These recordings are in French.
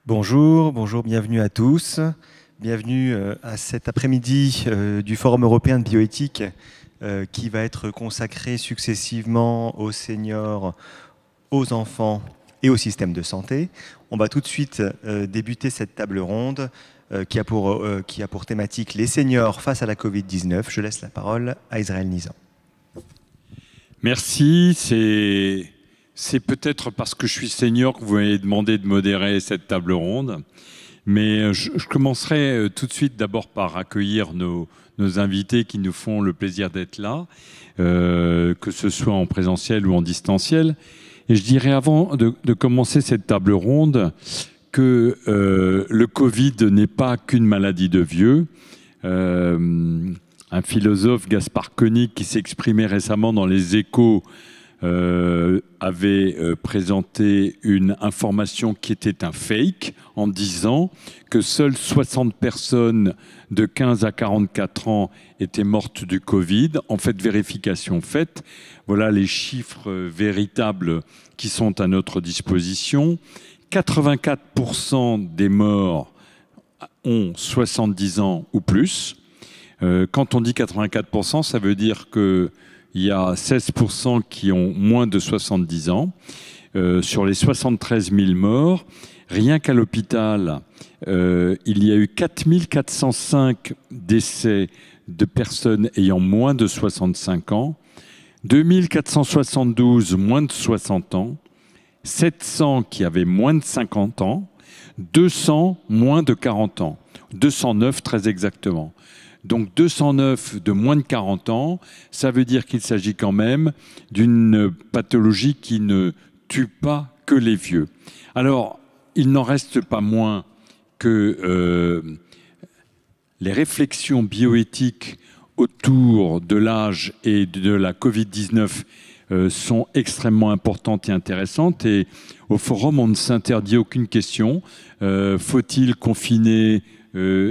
Bonjour, bonjour, bienvenue à tous. Bienvenue à cet après-midi du Forum européen de bioéthique qui va être consacré successivement aux seniors, aux enfants et au système de santé. On va tout de suite débuter cette table ronde qui a pour thématique les seniors face à la Covid-19. Je laisse la parole à Israël Nizan. Merci. C'est peut-être parce que je suis senior que vous m'avez demandé de modérer cette table ronde. Mais je commencerai tout de suite d'abord par accueillir nos invités qui nous font le plaisir d'être là, que ce soit en présentiel ou en distanciel. Et je dirais avant de commencer cette table ronde que le Covid n'est pas qu'une maladie de vieux. Un philosophe, Gaspard Koenig, qui s'exprimait récemment dans les Échos, avait présenté une information qui était un fake en disant que seules 60 personnes de 15 à 44 ans étaient mortes du Covid. En fait, vérification faite, voilà les chiffres véritables qui sont à notre disposition. 84% des morts ont 70 ans ou plus. Quand on dit 84%, ça veut dire qu'il y a 16% qui ont moins de 70 ans. Sur les 73 000 morts, rien qu'à l'hôpital, il y a eu 4 405 décès de personnes ayant moins de 65 ans, 2 472 moins de 60 ans, 700 qui avaient moins de 50 ans, 200 moins de 40 ans, 209 très exactement. Donc 209 de moins de 40 ans, ça veut dire qu'il s'agit quand même d'une pathologie qui ne tue pas que les vieux. Alors, il n'en reste pas moins que les réflexions bioéthiques autour de l'âge et de la Covid-19 sont extrêmement importantes et intéressantes. Et au forum, on ne s'interdit aucune question. Faut-il confiner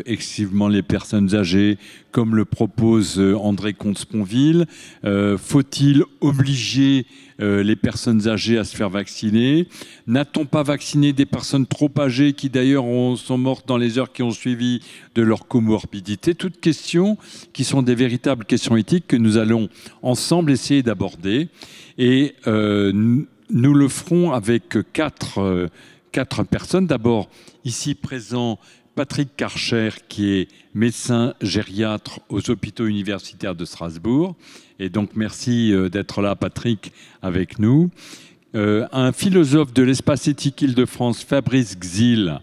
excessivement les personnes âgées, comme le propose André Comte-Sponville? Faut-il obliger les personnes âgées à se faire vacciner? N'a-t-on pas vacciné des personnes trop âgées qui d'ailleurs sont mortes dans les heures qui ont suivi de leur comorbidité? Toutes questions qui sont des véritables questions éthiques que nous allons ensemble essayer d'aborder. Et nous le ferons avec quatre personnes. D'abord, ici présent, Patrick Karcher, qui est médecin gériatre aux hôpitaux universitaires de Strasbourg. Et donc, merci d'être là, Patrick, avec nous. Un philosophe de l'espace éthique Île-de-France, Fabrice Gzil,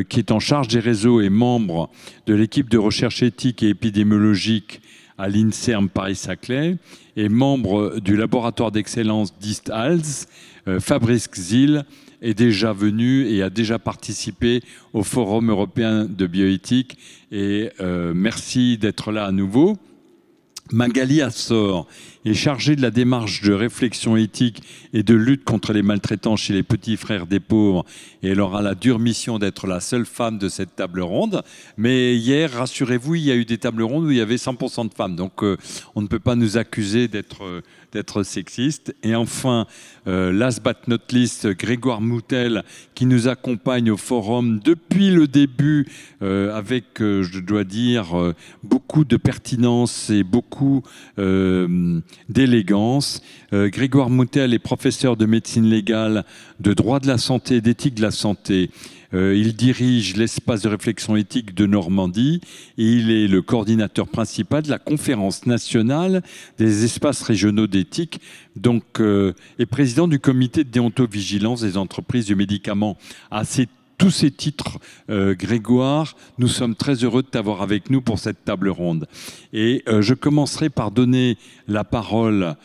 qui est en charge des réseaux et membre de l'équipe de recherche éthique et épidémiologique à l'INSERM Paris-Saclay, et membre du laboratoire d'excellence d'East-Hals. Fabrice Gzil est déjà venu et a déjà participé au Forum européen de bioéthique. Et merci d'être là à nouveau. Magali Assor est chargée de la démarche de réflexion éthique et de lutte contre les maltraitances chez les petits frères des pauvres. Et elle aura la dure mission d'être la seule femme de cette table ronde. Mais hier, rassurez-vous, il y a eu des tables rondes où il y avait 100% de femmes. Donc on ne peut pas nous accuser d'être sexiste. Et enfin, last but not least, Grégoire Moutel, qui nous accompagne au forum depuis le début avec, je dois dire, beaucoup de pertinence et beaucoup d'élégance. Grégoire Moutel est professeur de médecine légale, de droit de la santé et d'éthique de la santé. Il dirige l'espace de réflexion éthique de Normandie et il est le coordinateur principal de la conférence nationale des espaces régionaux d'éthique, donc et président du comité de déontovigilance des entreprises du médicament. Tous ces titres, Grégoire, nous sommes très heureux de t'avoir avec nous pour cette table ronde. Et je commencerai par donner la parole,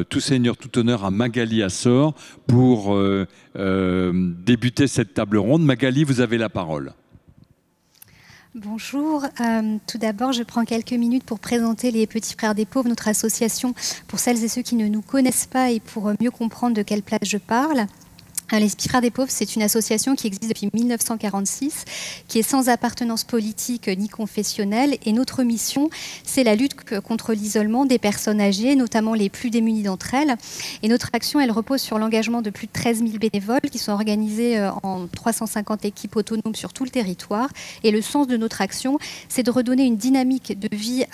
tout seigneur, tout honneur, à Magali Assor pour débuter cette table ronde. Magali, vous avez la parole. Bonjour. Tout d'abord, je prends quelques minutes pour présenter les Petits Frères des Pauvres, notre association, pour celles et ceux qui ne nous connaissent pas et pour mieux comprendre de quelle place je parle. Les Petits Frères des Pauvres, c'est une association qui existe depuis 1946, qui est sans appartenance politique ni confessionnelle. Et notre mission, c'est la lutte contre l'isolement des personnes âgées, notamment les plus démunies d'entre elles. Et notre action, elle repose sur l'engagement de plus de 13 000 bénévoles qui sont organisés en 350 équipes autonomes sur tout le territoire. Et le sens de notre action, c'est de redonner une dynamique de vie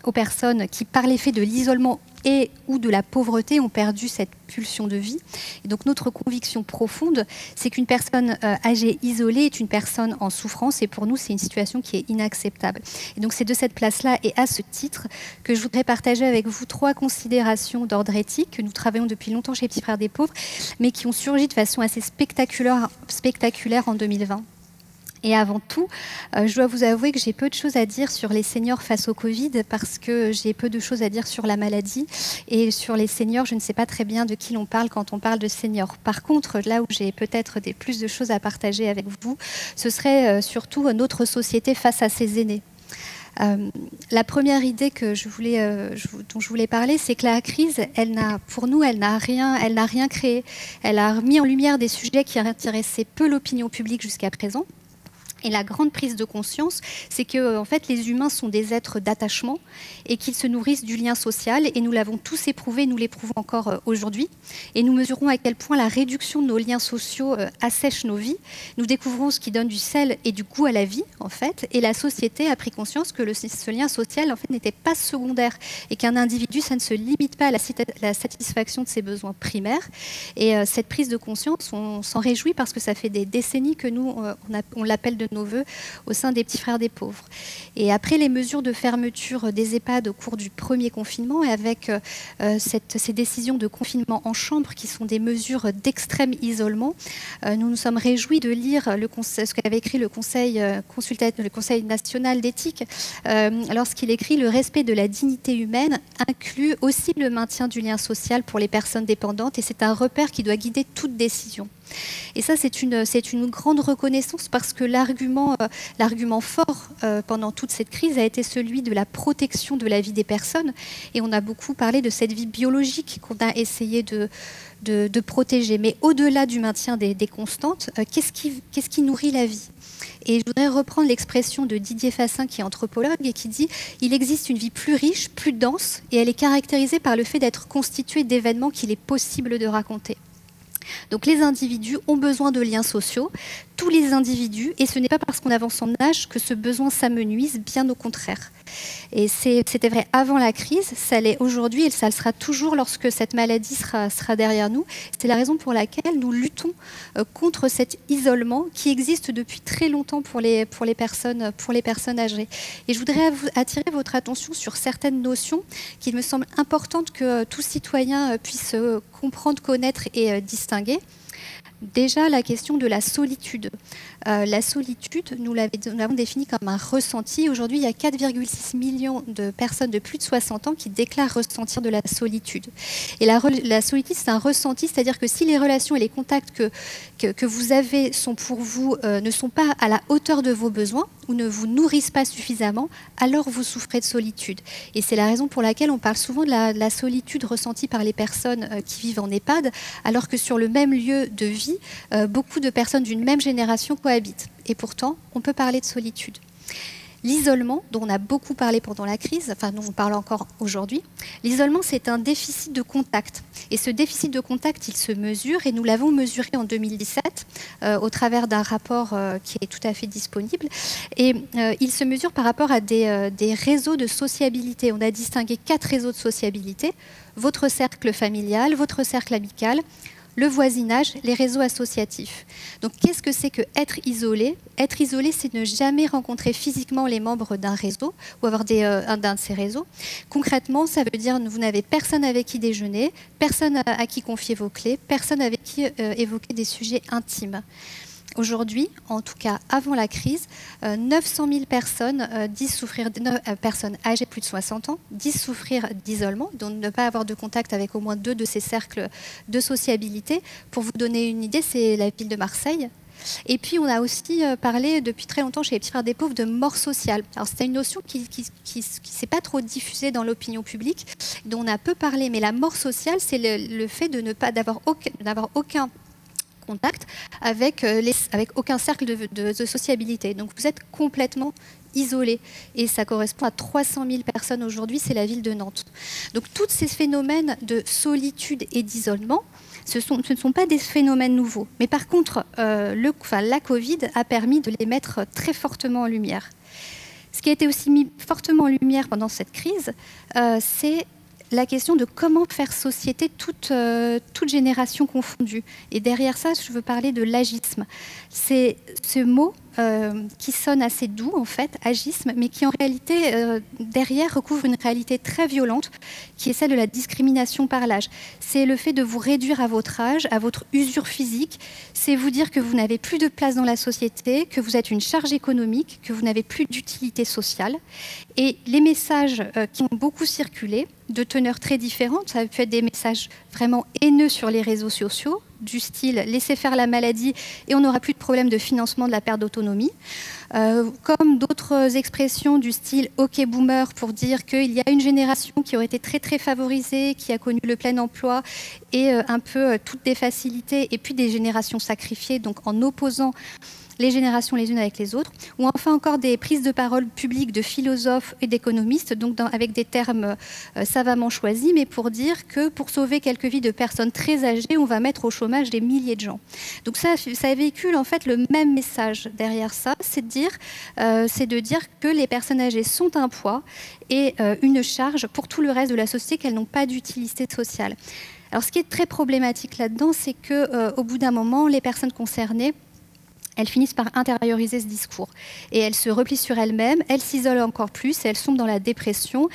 aux personnes qui, par l'effet de l'isolement et ou de la pauvreté, ont perdu cette pulsion de vie. Et donc notre conviction profonde, c'est qu'une personne âgée isolée est une personne en souffrance, et pour nous, c'est une situation qui est inacceptable. Et donc c'est de cette place-là et à ce titre que je voudrais partager avec vous 3 considérations d'ordre éthique que nous travaillons depuis longtemps chez les Petits Frères des Pauvres, mais qui ont surgi de façon assez spectaculaire en 2020. Et avant tout, je dois vous avouer que j'ai peu de choses à dire sur les seniors face au Covid, parce que j'ai peu de choses à dire sur la maladie. Et sur les seniors, je ne sais pas très bien de qui l'on parle quand on parle de seniors. Par contre, là où j'ai peut-être plus de choses à partager avec vous, ce serait surtout notre société face à ses aînés. La première idée dont je voulais parler, c'est que la crise, pour nous, elle n'a rien créé. Elle a mis en lumière des sujets qui intéressaient peu l'opinion publique jusqu'à présent. Et la grande prise de conscience, c'est que en fait, les humains sont des êtres d'attachement et qu'ils se nourrissent du lien social. Et nous l'avons tous éprouvé, nous l'éprouvons encore aujourd'hui. Et nous mesurons à quel point la réduction de nos liens sociaux assèche nos vies. Nous découvrons ce qui donne du sel et du goût à la vie, en fait. Et la société a pris conscience que ce lien social, en fait, n'était pas secondaire et qu'un individu, ça ne se limite pas à la satisfaction de ses besoins primaires. Et cette prise de conscience, on s'en réjouit parce que ça fait des décennies que nous, on l'appelle de nos voeux au sein des Petits Frères des Pauvres. Et après les mesures de fermeture des EHPAD au cours du premier confinement, et avec ces décisions de confinement en chambre qui sont des mesures d'extrême isolement, nous nous sommes réjouis de lire ce qu'avait écrit le Conseil national d'éthique lorsqu'il écrit « Le respect de la dignité humaine inclut aussi le maintien du lien social pour les personnes dépendantes et c'est un repère qui doit guider toute décision ». Et ça, c'est une grande reconnaissance parce que l'argument fort pendant toute cette crise a été celui de la protection de la vie des personnes. Et on a beaucoup parlé de cette vie biologique qu'on a essayé de protéger. Mais au-delà du maintien des constantes, qu'est-ce qui nourrit la vie ? Et je voudrais reprendre l'expression de Didier Fassin, qui est anthropologue, et qui dit « Il existe une vie plus riche, plus dense, et elle est caractérisée par le fait d'être constituée d'événements qu'il est possible de raconter ». Donc les individus ont besoin de liens sociaux, tous les individus, et ce n'est pas parce qu'on avance en âge que ce besoin s'amenuise, bien au contraire. Et c'était vrai avant la crise, ça l'est aujourd'hui et ça le sera toujours lorsque cette maladie sera derrière nous. C'est la raison pour laquelle nous luttons contre cet isolement qui existe depuis très longtemps pour les personnes âgées. Et je voudrais attirer votre attention sur certaines notions qu'il me semble importantes que tout citoyen puisse comprendre, connaître et distinguer. Déjà, la question de la solitude. La solitude, nous l'avons définie comme un ressenti. Aujourd'hui, il y a 4,6 millions de personnes de plus de 60 ans qui déclarent ressentir de la solitude. Et la solitude, c'est un ressenti, c'est-à-dire que si les relations et les contacts que vous avez sont pour vous, ne sont pas à la hauteur de vos besoins ou ne vous nourrissent pas suffisamment, alors vous souffrez de solitude. Et c'est la raison pour laquelle on parle souvent de la solitude ressentie par les personnes qui vivent en EHPAD, alors que sur le même lieu de vie, beaucoup de personnes d'une même génération cohabitent. Et pourtant, on peut parler de solitude. L'isolement, dont on a beaucoup parlé pendant la crise, enfin dont on parle encore aujourd'hui, l'isolement, c'est un déficit de contact. Et ce déficit de contact, il se mesure, et nous l'avons mesuré en 2017 au travers d'un rapport qui est tout à fait disponible. Et il se mesure par rapport à des réseaux de sociabilité. On a distingué 4 réseaux de sociabilité: votre cercle familial, votre cercle amical, le voisinage, les réseaux associatifs. Donc, qu'est-ce que c'est que être isolé ? Être isolé, c'est ne jamais rencontrer physiquement les membres d'un réseau ou avoir d'un de ces réseaux. Concrètement, ça veut dire que vous n'avez personne avec qui déjeuner, personne à qui confier vos clés, personne avec qui évoquer des sujets intimes. Aujourd'hui, en tout cas avant la crise, 900 000 personnes disent souffrir, personnes âgées de plus de 60 ans, disent souffrir d'isolement, donc ne pas avoir de contact avec au moins 2 de ces cercles de sociabilité. Pour vous donner une idée, c'est la ville de Marseille. Et puis on a aussi parlé depuis très longtemps chez les Petits Frères des Pauvres de mort sociale. Alors c'était une notion qui s'est pas trop diffusée dans l'opinion publique, dont on a peu parlé, mais la mort sociale, c'est le fait de d'avoir aucun contact avec aucun cercle de sociabilité. Donc vous êtes complètement isolé. Et ça correspond à 300 000 personnes aujourd'hui, c'est la ville de Nantes. Donc tous ces phénomènes de solitude et d'isolement, ce ne sont pas des phénomènes nouveaux. Mais par contre, la Covid a permis de les mettre très fortement en lumière. Ce qui a été aussi mis fortement en lumière pendant cette crise, c'est la question de comment faire société toute génération confondue. Et derrière ça, je veux parler de l'agisme. C'est ce mot qui sonne assez doux, en fait, agisme, mais qui en réalité, derrière, recouvre une réalité très violente, qui est celle de la discrimination par l'âge. C'est le fait de vous réduire à votre âge, à votre usure physique, c'est vous dire que vous n'avez plus de place dans la société, que vous êtes une charge économique, que vous n'avez plus d'utilité sociale. Et les messages qui ont beaucoup circulé, de teneurs très différentes, ça peut être des messages vraiment haineux sur les réseaux sociaux, du style « laissez faire la maladie et on n'aura plus de problème de financement de la perte d'autonomie », comme d'autres expressions du style « ok boomer » pour dire qu'il y a une génération qui aurait été très très favorisée, qui a connu le plein emploi et un peu toutes des facilités, et puis des générations sacrifiées, donc en opposant les générations les unes avec les autres, ou enfin encore des prises de parole publiques de philosophes et d'économistes, donc avec des termes savamment choisis, mais pour dire que pour sauver quelques vies de personnes très âgées, on va mettre au chômage des milliers de gens. Donc ça véhicule en fait le même message derrière ça, c'est de dire que les personnes âgées sont un poids et une charge pour tout le reste de la société, qu'elles n'ont pas d'utilité sociale. Alors ce qui est très problématique là-dedans, c'est qu'au bout d'un moment, les personnes concernées, elles finissent par intérioriser ce discours. Et elles se replient sur elles-mêmes, elles s'isolent encore plus et elles tombent dans la dépression,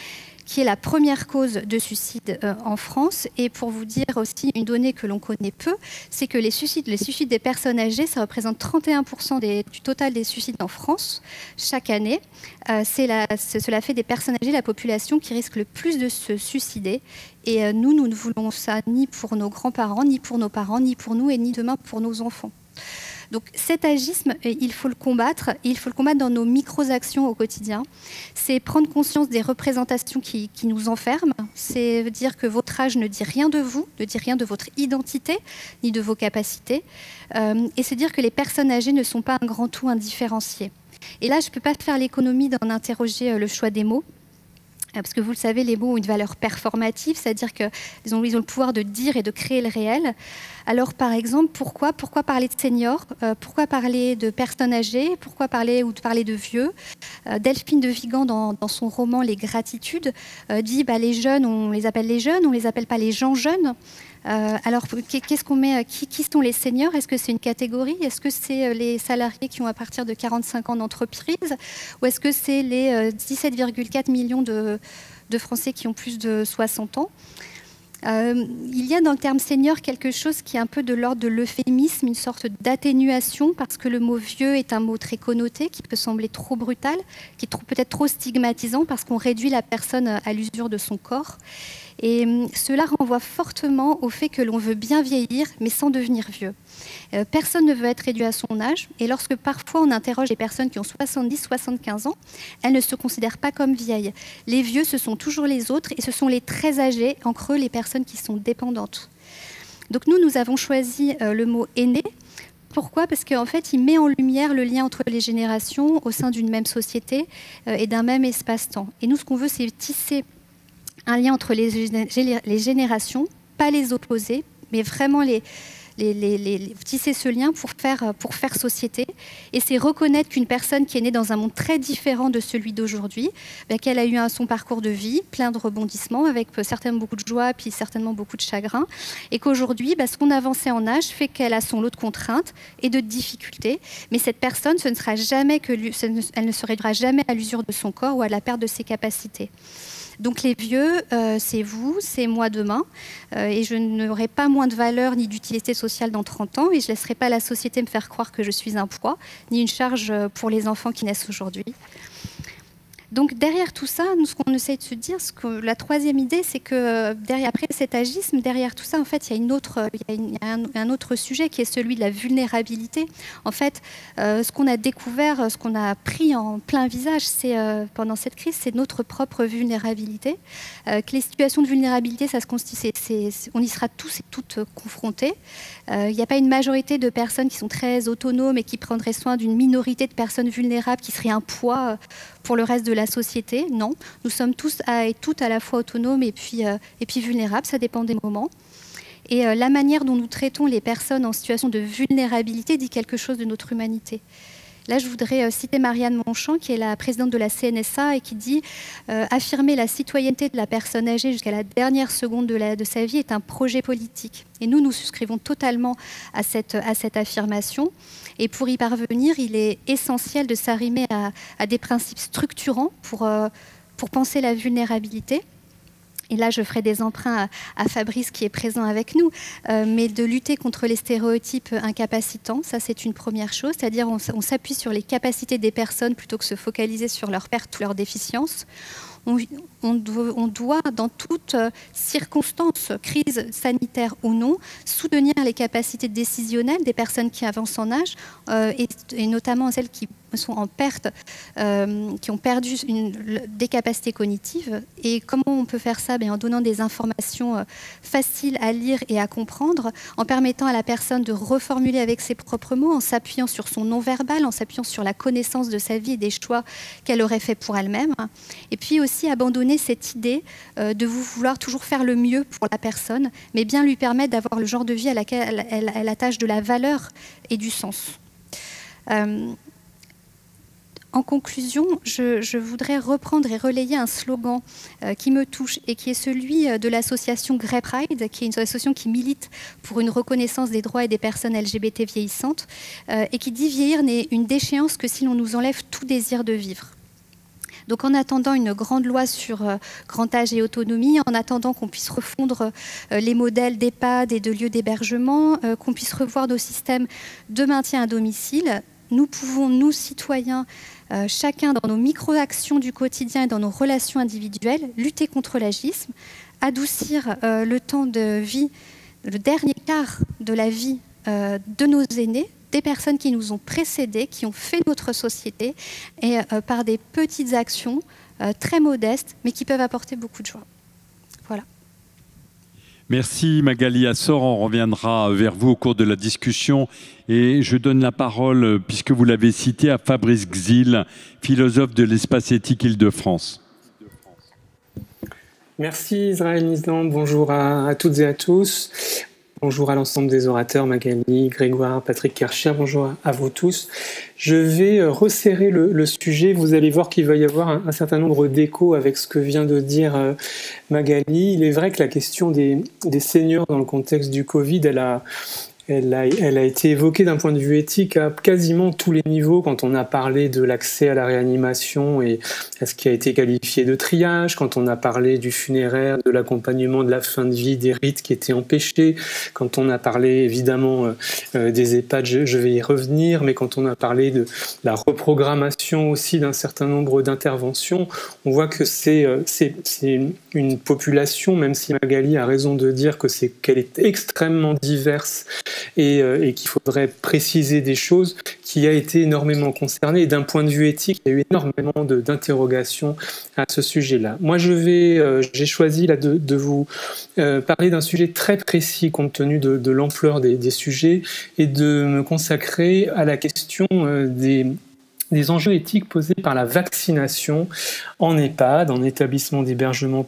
qui est la première cause de suicide en France. Et pour vous dire aussi une donnée que l'on connaît peu, c'est que les suicides des personnes âgées, ça représente 31% du total des suicides en France chaque année. Cela fait des personnes âgées la population qui risque le plus de se suicider. Et nous ne voulons ça ni pour nos grands-parents, ni pour nos parents, ni pour nous et ni demain pour nos enfants. Donc cet agisme, il faut le combattre. Il faut le combattre dans nos micro-actions au quotidien. C'est prendre conscience des représentations qui nous enferment. C'est dire que votre âge ne dit rien de vous, ne dit rien de votre identité, ni de vos capacités. Et c'est dire que les personnes âgées ne sont pas un grand tout indifférencié. Et là, je ne peux pas faire l'économie d'en interroger le choix des mots. Parce que vous le savez, les mots ont une valeur performative, c'est-à-dire qu'ils ont le pouvoir de dire et de créer le réel. Alors, par exemple, pourquoi parler de seniors? Pourquoi parler de personnes âgées? Pourquoi parler de vieux? Delphine de Vigan, dans son roman Les Gratitudes, dit les jeunes, on les appelle les jeunes, on ne les appelle pas les gens jeunes. Alors, qu'est-ce qu'on met, qui sont les seniors? Est-ce que c'est une catégorie? Est-ce que c'est les salariés qui ont à partir de 45 ans d'entreprise? Ou est-ce que c'est les 17,4 millions de Français qui ont plus de 60 ans? Il y a dans le terme senior quelque chose qui est un peu de l'ordre de l'euphémisme, une sorte d'atténuation, parce que le mot vieux est un mot très connoté, qui peut sembler trop brutal, qui est peut-être trop stigmatisant, parce qu'on réduit la personne à l'usure de son corps. Et cela renvoie fortement au fait que l'on veut bien vieillir, mais sans devenir vieux. Personne ne veut être réduit à son âge, et lorsque parfois on interroge les personnes qui ont 70-75 ans, elles ne se considèrent pas comme vieilles. Les vieux, ce sont toujours les autres, et ce sont les très âgés, en creux les personnes qui sont dépendantes. Donc nous avons choisi le mot « aîné ». Pourquoi? Parce qu'en fait, il met en lumière le lien entre les générations au sein d'une même société et d'un même espace-temps. Et nous, ce qu'on veut, c'est tisser un lien entre les générations, pas les opposer, mais vraiment tisser ce lien pour faire société. Et c'est reconnaître qu'une personne qui est née dans un monde très différent de celui d'aujourd'hui, qu'elle a eu son parcours de vie plein de rebondissements, avec certainement beaucoup de joie, puis certainement beaucoup de chagrin, et qu'aujourd'hui, son avancée en âge fait qu'elle a son lot de contraintes et de difficultés. Mais cette personne, elle ne se réduira jamais à l'usure de son corps ou à la perte de ses capacités. Donc les vieux, c'est vous, c'est moi demain, et je n'aurai pas moins de valeur ni d'utilité sociale dans 30 ans, et je ne laisserai pas la société me faire croire que je suis un poids, ni une charge pour les enfants qui naissent aujourd'hui. Donc derrière tout ça, nous, ce qu'on essaie de se dire, la troisième idée, c'est que après cet agisme, derrière tout ça, en fait, il y a un autre sujet qui est celui de la vulnérabilité. En fait, ce qu'on a découvert, ce qu'on a pris en plein visage, pendant cette crise, c'est notre propre vulnérabilité. Que les situations de vulnérabilité, ça se constitue, on y sera tous et toutes confrontés. Il n'y a pas une majorité de personnes qui sont très autonomes et qui prendraient soin d'une minorité de personnes vulnérables qui seraient un poids pour le reste de la société. Non, nous sommes tous et toutes à la fois autonomes et puis vulnérables, ça dépend des moments. Et la manière dont nous traitons les personnes en situation de vulnérabilité dit quelque chose de notre humanité. Là, je voudrais citer Marianne Monchamp, qui est la présidente de la CNSA et qui dit affirmer la citoyenneté de la personne âgée jusqu'à la dernière seconde de sa vie est un projet politique. Et nous souscrivons totalement à cette affirmation. Et pour y parvenir, il est essentiel de s'arrimer à des principes structurants pour penser la vulnérabilité. Et là, je ferai des emprunts à Fabrice qui est présent avec nous, mais de lutter contre les stéréotypes incapacitants, ça c'est une première chose, c'est-à-dire on s'appuie sur les capacités des personnes plutôt que se focaliser sur leurs pertes ou leurs déficiences. On doit, dans toute circonstance, crise sanitaire ou non, soutenir les capacités décisionnelles des personnes qui avancent en âge, et notamment celles qui sont en perte, qui ont perdu des capacités cognitives. Et comment on peut faire ça? En donnant des informations faciles à lire et à comprendre, en permettant à la personne de reformuler avec ses propres mots, en s'appuyant sur son non-verbal, en s'appuyant sur la connaissance de sa vie et des choix qu'elle aurait fait pour elle-même. Et puis aussi abandonner cette idée de vouloir toujours faire le mieux pour la personne, mais bien lui permettre d'avoir le genre de vie à laquelle elle attache de la valeur et du sens. En conclusion, je voudrais reprendre et relayer un slogan qui me touche et qui est celui de l'association Grey Pride, qui est une association qui milite pour une reconnaissance des droits et des personnes LGBT vieillissantes et qui dit « Vieillir n'est une déchéance que si l'on nous enlève tout désir de vivre ». Donc en attendant une grande loi sur grand âge et autonomie, en attendant qu'on puisse refondre les modèles d'EHPAD et de lieux d'hébergement, qu'on puisse revoir nos systèmes de maintien à domicile, nous pouvons, nous citoyens, chacun dans nos micro-actions du quotidien et dans nos relations individuelles, lutter contre l'agisme, adoucir le temps de vie, le dernier quart de la vie de nos aînés, des personnes qui nous ont précédés, qui ont fait notre société, et par des petites actions très modestes, mais qui peuvent apporter beaucoup de joie. Voilà. Merci Magali Assor, on reviendra vers vous au cours de la discussion et je donne la parole, puisque vous l'avez cité, à Fabrice Gzil, philosophe de l'Espace éthique Île-de-France. Merci Israël Nisland, bonjour à toutes et à tous. Bonjour à l'ensemble des orateurs, Magali, Grégoire, Patrick Kercher, bonjour à vous tous. Je vais resserrer le sujet, vous allez voir qu'il va y avoir un certain nombre d'échos avec ce que vient de dire Magali. Il est vrai que la question des seniors dans le contexte du Covid, elle a été évoquée d'un point de vue éthique à quasiment tous les niveaux quand on a parlé de l'accès à la réanimation et à ce qui a été qualifié de triage, quand on a parlé du funéraire, de l'accompagnement de la fin de vie, des rites qui étaient empêchés, quand on a parlé évidemment des EHPAD, je vais y revenir, mais quand on a parlé de la reprogrammation aussi d'un certain nombre d'interventions, on voit que c'est une population, même si Magali a raison de dire qu'elle est extrêmement diverse, et qu'il faudrait préciser des choses, qui a été énormément concernée. Et d'un point de vue éthique, il y a eu énormément d'interrogations à ce sujet-là. Moi, j'ai choisi là, de vous parler d'un sujet très précis compte tenu de l'ampleur des sujets et de me consacrer à la question des enjeux éthiques posés par la vaccination en EHPAD, en établissement d'hébergement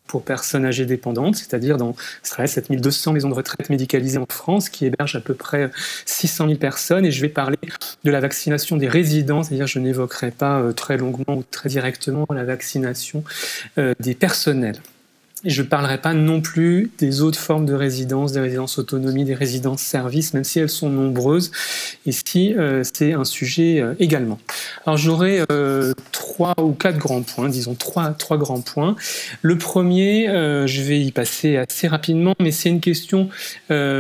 pour personnes âgées dépendantes, c'est-à-dire dans 7200 maisons de retraite médicalisées en France qui hébergent à peu près 600 000 personnes. Et je vais parler de la vaccination des résidents, c'est-à-dire je n'évoquerai pas très longuement ou très directement la vaccination des personnels. Et je ne parlerai pas non plus des autres formes de résidence, des résidences autonomie, des résidences services, même si elles sont nombreuses. Ici, c'est un sujet également. Alors j'aurai 3 ou 4 grands points, disons trois grands points. Le premier, je vais y passer assez rapidement, mais c'est une question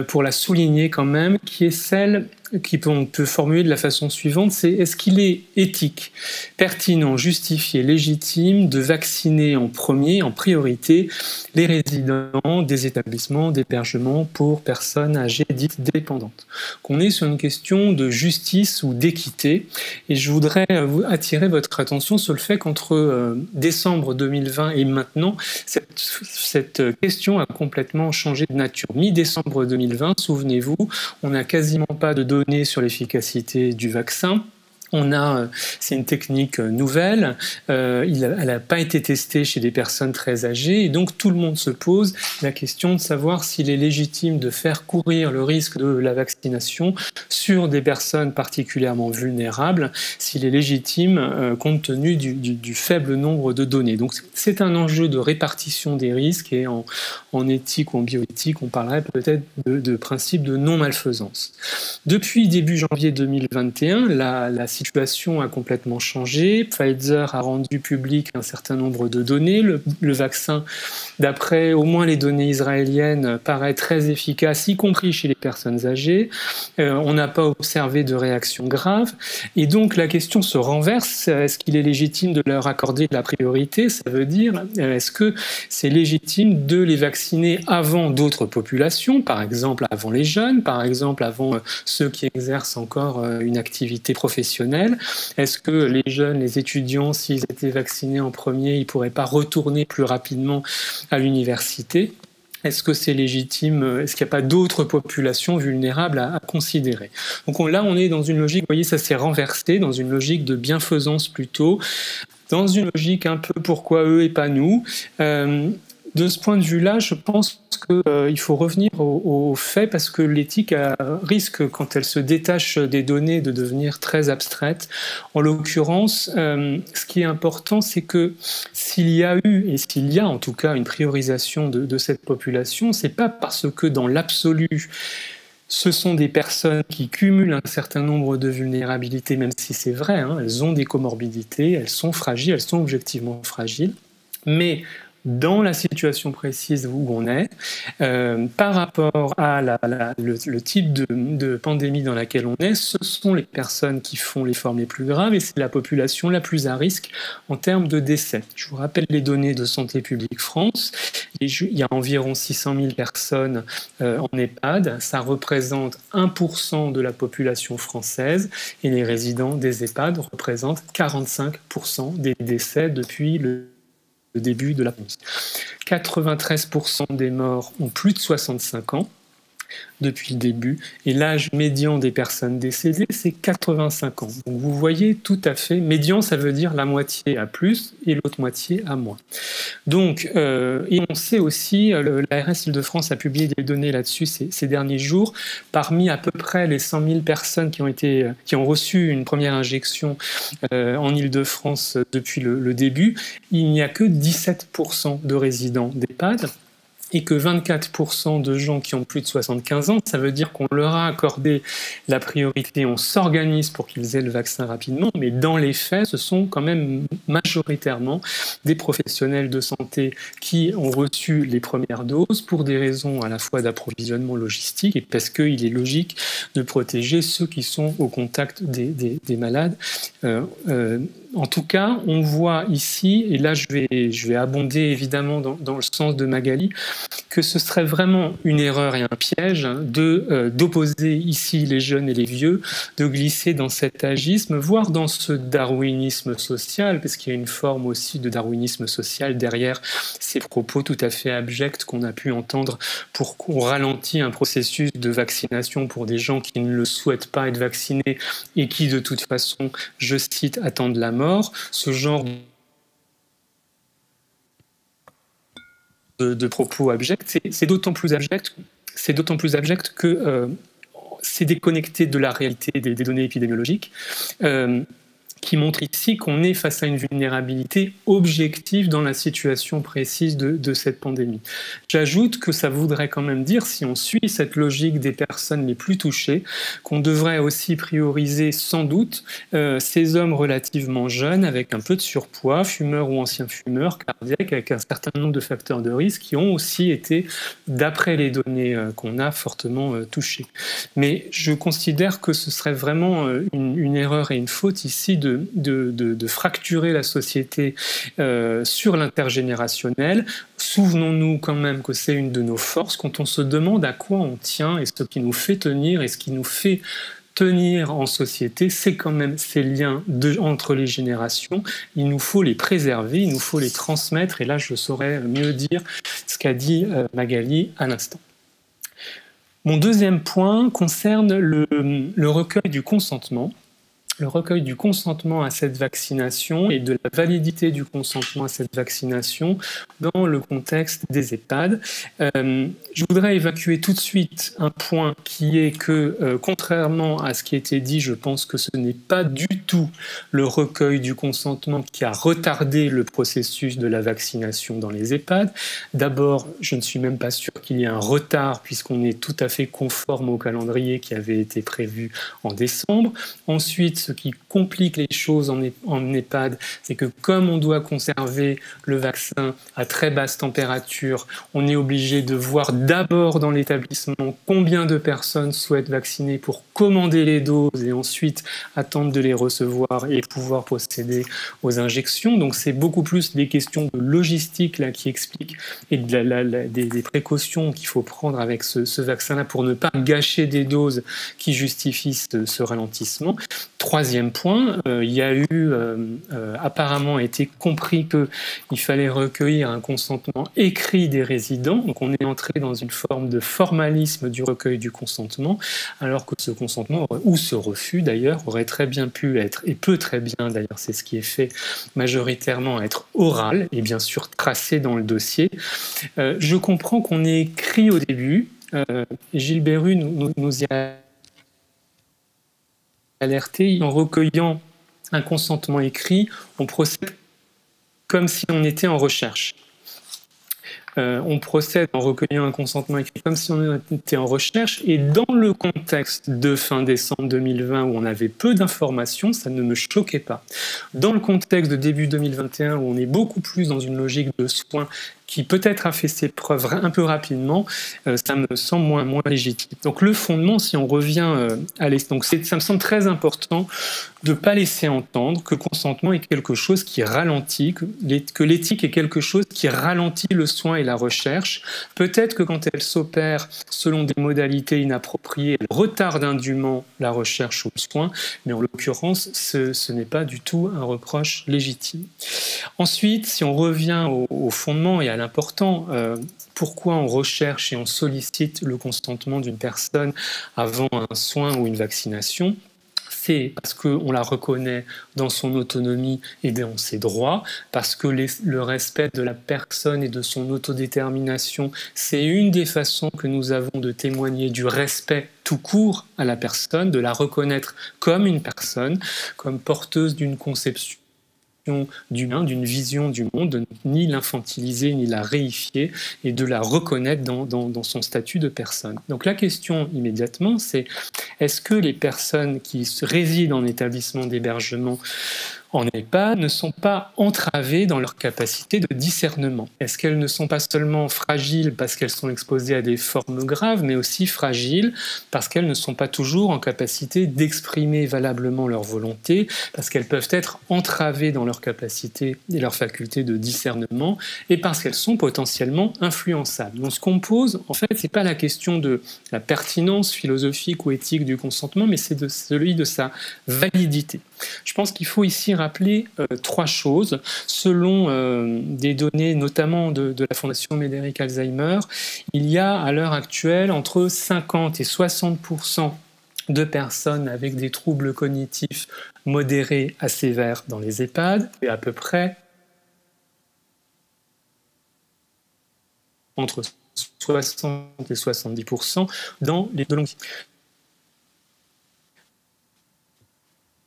pour la souligner quand même, qui est celle qu'on peut formuler de la façon suivante, c'est est-ce qu'il est éthique, pertinent, justifié, légitime de vacciner en premier, en priorité, les résidents des établissements d'hébergement pour personnes âgées dites dépendantes. Qu'on est sur une question de justice ou d'équité, et je voudrais attirer votre attention sur le fait qu'entre décembre 2020 et maintenant, cette question a complètement changé de nature. Mi-décembre 2020, souvenez-vous, on n'a quasiment pas de données sur l'efficacité du vaccin. C'est une technique nouvelle, elle n'a pas été testée chez des personnes très âgées, et donc tout le monde se pose la question de savoir s'il est légitime de faire courir le risque de la vaccination sur des personnes particulièrement vulnérables, s'il est légitime compte tenu du faible nombre de données. Donc c'est un enjeu de répartition des risques, et en éthique ou en bioéthique, on parlerait peut-être de principe de non-malfaisance. Depuis début janvier 2021, la situation a complètement changé. Pfizer a rendu public un certain nombre de données. Le vaccin, d'après au moins les données israéliennes, paraît très efficace, y compris chez les personnes âgées. On n'a pas observé de réaction grave. Et donc la question se renverse. Est-ce qu'il est légitime de leur accorder la priorité? Ça veut dire, est-ce que c'est légitime de les vacciner avant d'autres populations, par exemple avant les jeunes, par exemple avant ceux qui exercent encore une activité professionnelle? Est-ce que les jeunes, les étudiants, s'ils étaient vaccinés en premier, ils ne pourraient pas retourner plus rapidement à l'université? Est-ce que c'est légitime? Est-ce qu'il n'y a pas d'autres populations vulnérables à considérer? Donc là, on est dans une logique, vous voyez, ça s'est renversé, dans une logique de bienfaisance plutôt, dans une logique un peu pourquoi eux et pas nous. De ce point de vue-là, je pense qu'il faut revenir aux faits, parce que l'éthique risque, quand elle se détache des données, de devenir très abstraite. En l'occurrence, ce qui est important, c'est que s'il y a eu, et s'il y a en tout cas une priorisation de cette population, c'est pas parce que dans l'absolu, ce sont des personnes qui cumulent un certain nombre de vulnérabilités, même si c'est vrai, hein, elles ont des comorbidités, elles sont fragiles, elles sont objectivement fragiles, mais dans la situation précise où on est, par rapport à le type de pandémie dans laquelle on est, ce sont les personnes qui font les formes les plus graves, et c'est la population la plus à risque en termes de décès. Je vous rappelle les données de Santé publique France. Il y a environ 600 000 personnes en EHPAD. Ça représente 1% de la population française, et les résidents des EHPAD représentent 45% des décès depuis le début de la pandémie. 93% des morts ont plus de 65 ans depuis le début, et l'âge médian des personnes décédées, c'est 85 ans. Donc vous voyez tout à fait, médian, ça veut dire la moitié à plus et l'autre moitié à moins. Donc, et on sait aussi, l'ARS Île-de-France a publié des données là-dessus ces derniers jours, parmi à peu près les 100 000 personnes qui ont reçu une première injection en Île-de-France depuis le début, il n'y a que 17% de résidents d'EHPAD, et que 24% de gens qui ont plus de 75 ans, ça veut dire qu'on leur a accordé la priorité, on s'organise pour qu'ils aient le vaccin rapidement, mais dans les faits, ce sont quand même majoritairement des professionnels de santé qui ont reçu les premières doses pour des raisons à la fois d'approvisionnement logistique et parce qu'il est logique de protéger ceux qui sont au contact des malades. En tout cas, on voit ici, et là je vais abonder évidemment dans le sens de Magali, que ce serait vraiment une erreur et un piège d'opposer ici les jeunes et les vieux, de glisser dans cet agisme, voire dans ce darwinisme social, parce qu'il y a une forme aussi de darwinisme social derrière ces propos tout à fait abjects qu'on a pu entendre pour qu'on ralentit un processus de vaccination pour des gens qui ne le souhaitent pas être vaccinés et qui de toute façon, je cite, attendent la mort. Ce genre de propos abjects, c'est d'autant plus abject que c'est déconnecté de la réalité des données épidémiologiques, qui montre ici qu'on est face à une vulnérabilité objective dans la situation précise de cette pandémie. J'ajoute que ça voudrait quand même dire, si on suit cette logique des personnes les plus touchées, qu'on devrait aussi prioriser sans doute ces hommes relativement jeunes avec un peu de surpoids, fumeurs ou anciens fumeurs, cardiaques, avec un certain nombre de facteurs de risque qui ont aussi été, d'après les données qu'on a, fortement touchés. Mais je considère que ce serait vraiment une erreur et une faute ici de fracturer la société sur l'intergénérationnel. Souvenons-nous quand même que c'est une de nos forces quand on se demande à quoi on tient et ce qui nous fait tenir et ce qui nous fait tenir en société, c'est quand même ces liens entre les générations. Il nous faut les préserver, il nous faut les transmettre et là je saurais mieux dire ce qu'a dit Magali à l'instant. Mon deuxième point concerne le recueil du consentement. Le recueil du consentement à cette vaccination et de la validité du consentement à cette vaccination dans le contexte des EHPAD. Je voudrais évacuer tout de suite un point qui est que, contrairement à ce qui a été dit, je pense que ce n'est pas du tout le recueil du consentement qui a retardé le processus de la vaccination dans les EHPAD. D'abord, je ne suis même pas sûr qu'il y ait un retard puisqu'on est tout à fait conforme au calendrier qui avait été prévu en décembre. Ensuite, ce qui complique les choses en EHPAD, c'est que comme on doit conserver le vaccin à très basse température, on est obligé de voir d'abord dans l'établissement combien de personnes souhaitent vacciner pour commander les doses et ensuite attendre de les recevoir et pouvoir procéder aux injections. Donc c'est beaucoup plus des questions de logistique là, qui expliquent et des précautions qu'il faut prendre avec ce vaccin-là pour ne pas gâcher des doses qui justifient ce ralentissement. Troisième point, il y a eu apparemment été compris qu'il fallait recueillir un consentement écrit des résidents. Donc on est entré dans une forme de formalisme du recueil du consentement, alors que ce consentement, ou ce refus d'ailleurs, aurait très bien pu être, et peut très bien d'ailleurs, c'est ce qui est fait majoritairement, être oral et bien sûr tracé dans le dossier. Je comprends qu'on ait écrit au début, Gilles Berru nous y a alerté, en recueillant un consentement écrit, on procède comme si on était en recherche. On procède en recueillant un consentement écrit comme si on était en recherche, et dans le contexte de fin décembre 2020 où on avait peu d'informations, ça ne me choquait pas. Dans le contexte de début 2021 où on est beaucoup plus dans une logique de soins qui peut-être a fait ses preuves un peu rapidement, ça me semble moins légitime. Donc le fondement, si on revient à l'essence, donc ça me semble très important de ne pas laisser entendre que le consentement est quelque chose qui ralentit, que l'éthique est quelque chose qui ralentit le soin et la recherche. Peut-être que quand elle s'opère selon des modalités inappropriées, elle retarde indûment la recherche ou le soin, mais en l'occurrence, ce n'est pas du tout un reproche légitime. Ensuite, si on revient au fondement et à l'important, pourquoi on recherche et on sollicite le consentement d'une personne avant un soin ou une vaccination ? C'est parce qu'on la reconnaît dans son autonomie et dans ses droits, parce que le respect de la personne et de son autodétermination, c'est une des façons que nous avons de témoigner du respect tout court à la personne, de la reconnaître comme une personne, comme porteuse d'une conception d'humain, d'une vision du monde, de ni l'infantiliser ni la réifier et de la reconnaître dans son statut de personne. Donc la question immédiatement, c'est est-ce que les personnes qui résident en établissement d'hébergement en EHPAD ne sont pas entravées dans leur capacité de discernement? Est-ce qu'elles ne sont pas seulement fragiles parce qu'elles sont exposées à des formes graves, mais aussi fragiles parce qu'elles ne sont pas toujours en capacité d'exprimer valablement leur volonté, parce qu'elles peuvent être entravées dans leur capacité et leur faculté de discernement, et parce qu'elles sont potentiellement influençables? Donc ce qu'on pose, en fait, c'est pas la question de la pertinence philosophique ou éthique du consentement, mais c'est celui de sa validité. Je pense qu'il faut ici rappeler trois choses. Selon des données notamment de la Fondation Médéric Alzheimer, il y a à l'heure actuelle entre 50 et 60% de personnes avec des troubles cognitifs modérés à sévères dans les EHPAD, et à peu près entre 60 et 70% dans les de longue.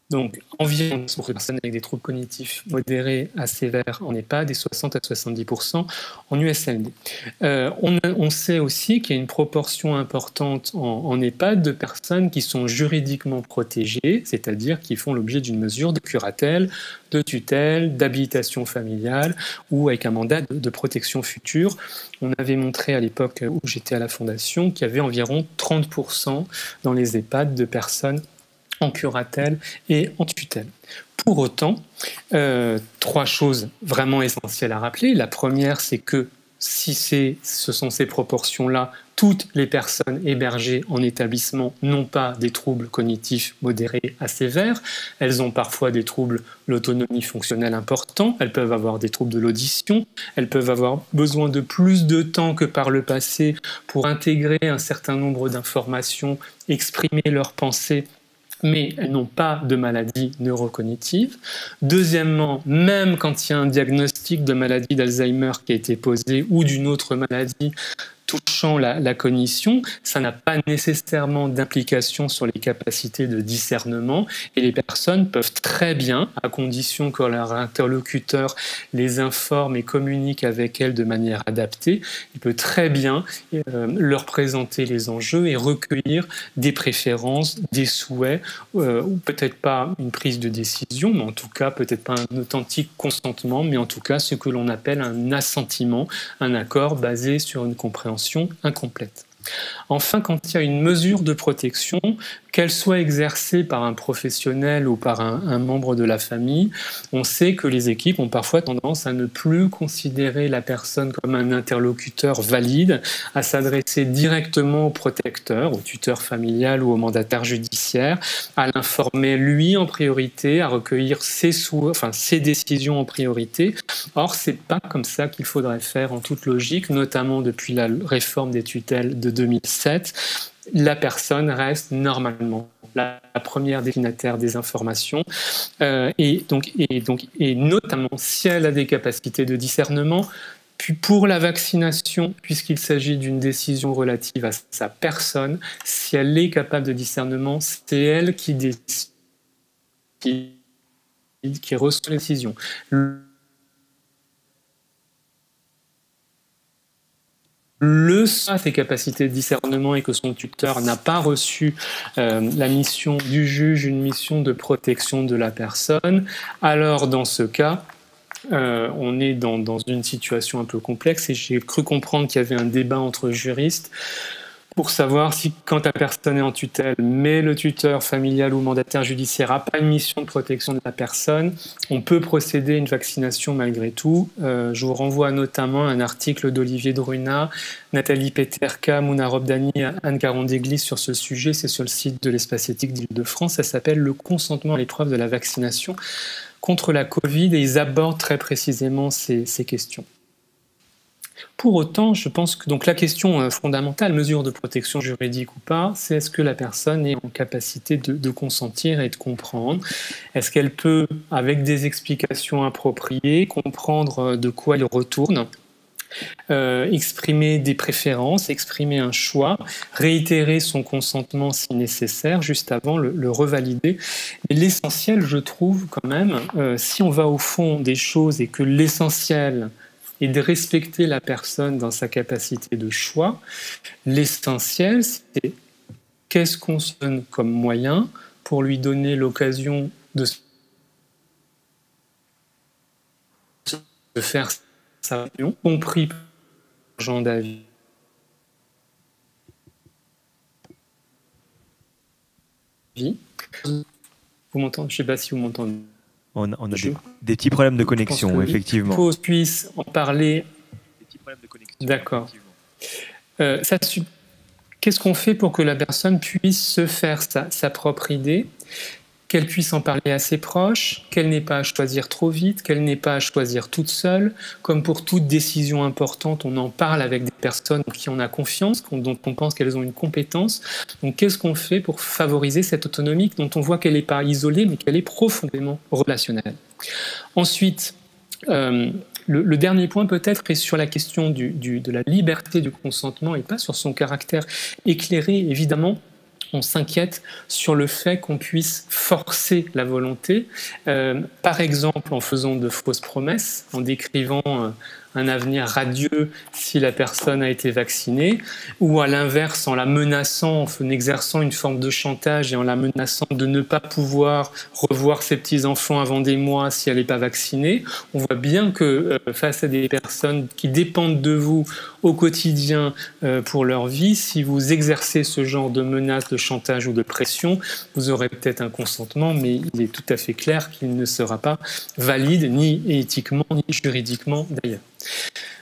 Donc, environ pour les personnes avec des troubles cognitifs modérés à sévères en EHPAD et 60 à 70% en USLD. On sait aussi qu'il y a une proportion importante en EHPAD de personnes qui sont juridiquement protégées, c'est-à-dire qui font l'objet d'une mesure de curatelle, de tutelle, d'habilitation familiale ou avec un mandat de protection future. On avait montré à l'époque où j'étais à la Fondation qu'il y avait environ 30% dans les EHPAD de personnes en curatelle et en tutelle. Pour autant, trois choses vraiment essentielles à rappeler. La première, c'est que si ce sont ces proportions-là, toutes les personnes hébergées en établissement n'ont pas des troubles cognitifs modérés à sévères. Elles ont parfois des troubles de l'autonomie fonctionnelle importants. Elles peuvent avoir des troubles de l'audition. Elles peuvent avoir besoin de plus de temps que par le passé pour intégrer un certain nombre d'informations, exprimer leurs pensées, mais elles n'ont pas de maladie neurocognitive. Deuxièmement, même quand il y a un diagnostic de maladie d'Alzheimer qui a été posé ou d'une autre maladie touchant la cognition, ça n'a pas nécessairement d'implication sur les capacités de discernement et les personnes peuvent très bien, à condition que leur interlocuteur les informe et communique avec elles de manière adaptée, il peut très bien leur présenter les enjeux et recueillir des préférences, des souhaits, ou peut-être pas une prise de décision, mais en tout cas peut-être pas un authentique consentement, mais en tout cas ce que l'on appelle un assentiment, un accord basé sur une compréhension incomplète. Enfin, quand il y a une mesure de protection, qu'elle soit exercée par un professionnel ou par un membre de la famille, on sait que les équipes ont parfois tendance à ne plus considérer la personne comme un interlocuteur valide, à s'adresser directement au protecteur, au tuteur familial ou au mandataire judiciaire, à l'informer lui en priorité, à recueillir ses décisions en priorité. Or, c'est pas comme ça qu'il faudrait faire en toute logique, notamment depuis la réforme des tutelles de 2007. La personne reste normalement la première destinataire des informations et notamment si elle a des capacités de discernement. Puis pour la vaccination, puisqu'il s'agit d'une décision relative à sa personne, si elle est capable de discernement, c'est elle qui décide, qui reçoit la décision. Ses capacités de discernement et que son tuteur n'a pas reçu la mission du juge, une mission de protection de la personne, alors dans ce cas, on est dans une situation un peu complexe et j'ai cru comprendre qu'il y avait un débat entre juristes pour savoir si, quand la personne est en tutelle, mais le tuteur familial ou mandataire judiciaire n'a pas une mission de protection de la personne, on peut procéder à une vaccination malgré tout. Je vous renvoie notamment à un article d'Olivier Druna, Nathalie Peterka, Mouna Robdani, Anne Caron-Déglis sur ce sujet. C'est sur le site de l'Espace éthique d'Île-de-France. Ça s'appelle « Le consentement à l'épreuve de la vaccination contre la Covid » et ils abordent très précisément ces questions. Pour autant, je pense que donc la question fondamentale, mesure de protection juridique ou pas, c'est est-ce que la personne est en capacité de consentir et de comprendre? Est-ce qu'elle peut, avec des explications appropriées, comprendre de quoi il retourne, exprimer des préférences, exprimer un choix, réitérer son consentement si nécessaire, juste avant le revalider. Mais l'essentiel, je trouve quand même, si on va au fond des choses et que l'essentiel et de respecter la personne dans sa capacité de choix, l'essentiel, c'est qu'est-ce qu'on se donne comme moyen pour lui donner l'occasion de faire sa opinion, compris par Jean David. Vous m'entendez? Je ne sais pas si vous m'entendez. On a des petits problèmes de connexion, effectivement. Qu'on puisse en parler. Des petits problèmes de connexion. D'accord. Qu'est-ce qu'on fait pour que la personne puisse se faire sa propre idée, qu'elle puisse en parler à ses proches, qu'elle n'ait pas à choisir trop vite, qu'elle n'ait pas à choisir toute seule. Comme pour toute décision importante, on en parle avec des personnes en qui on a confiance, dont on pense qu'elles ont une compétence. Donc qu'est-ce qu'on fait pour favoriser cette autonomie dont on voit qu'elle n'est pas isolée, mais qu'elle est profondément relationnelle? Ensuite, le dernier point peut-être est sur la question de la liberté du consentement et pas sur son caractère éclairé. Évidemment, on s'inquiète sur le fait qu'on puisse forcer la volonté, par exemple en faisant de fausses promesses, en décrivant un avenir radieux si la personne a été vaccinée, ou à l'inverse en la menaçant, en exerçant une forme de chantage et en la menaçant de ne pas pouvoir revoir ses petits-enfants avant des mois si elle n'est pas vaccinée. On voit bien que face à des personnes qui dépendent de vous au quotidien pour leur vie, si vous exercez ce genre de menaces, de chantage ou de pression, vous aurez peut-être un consentement, mais il est tout à fait clair qu'il ne sera pas valide, ni éthiquement, ni juridiquement d'ailleurs.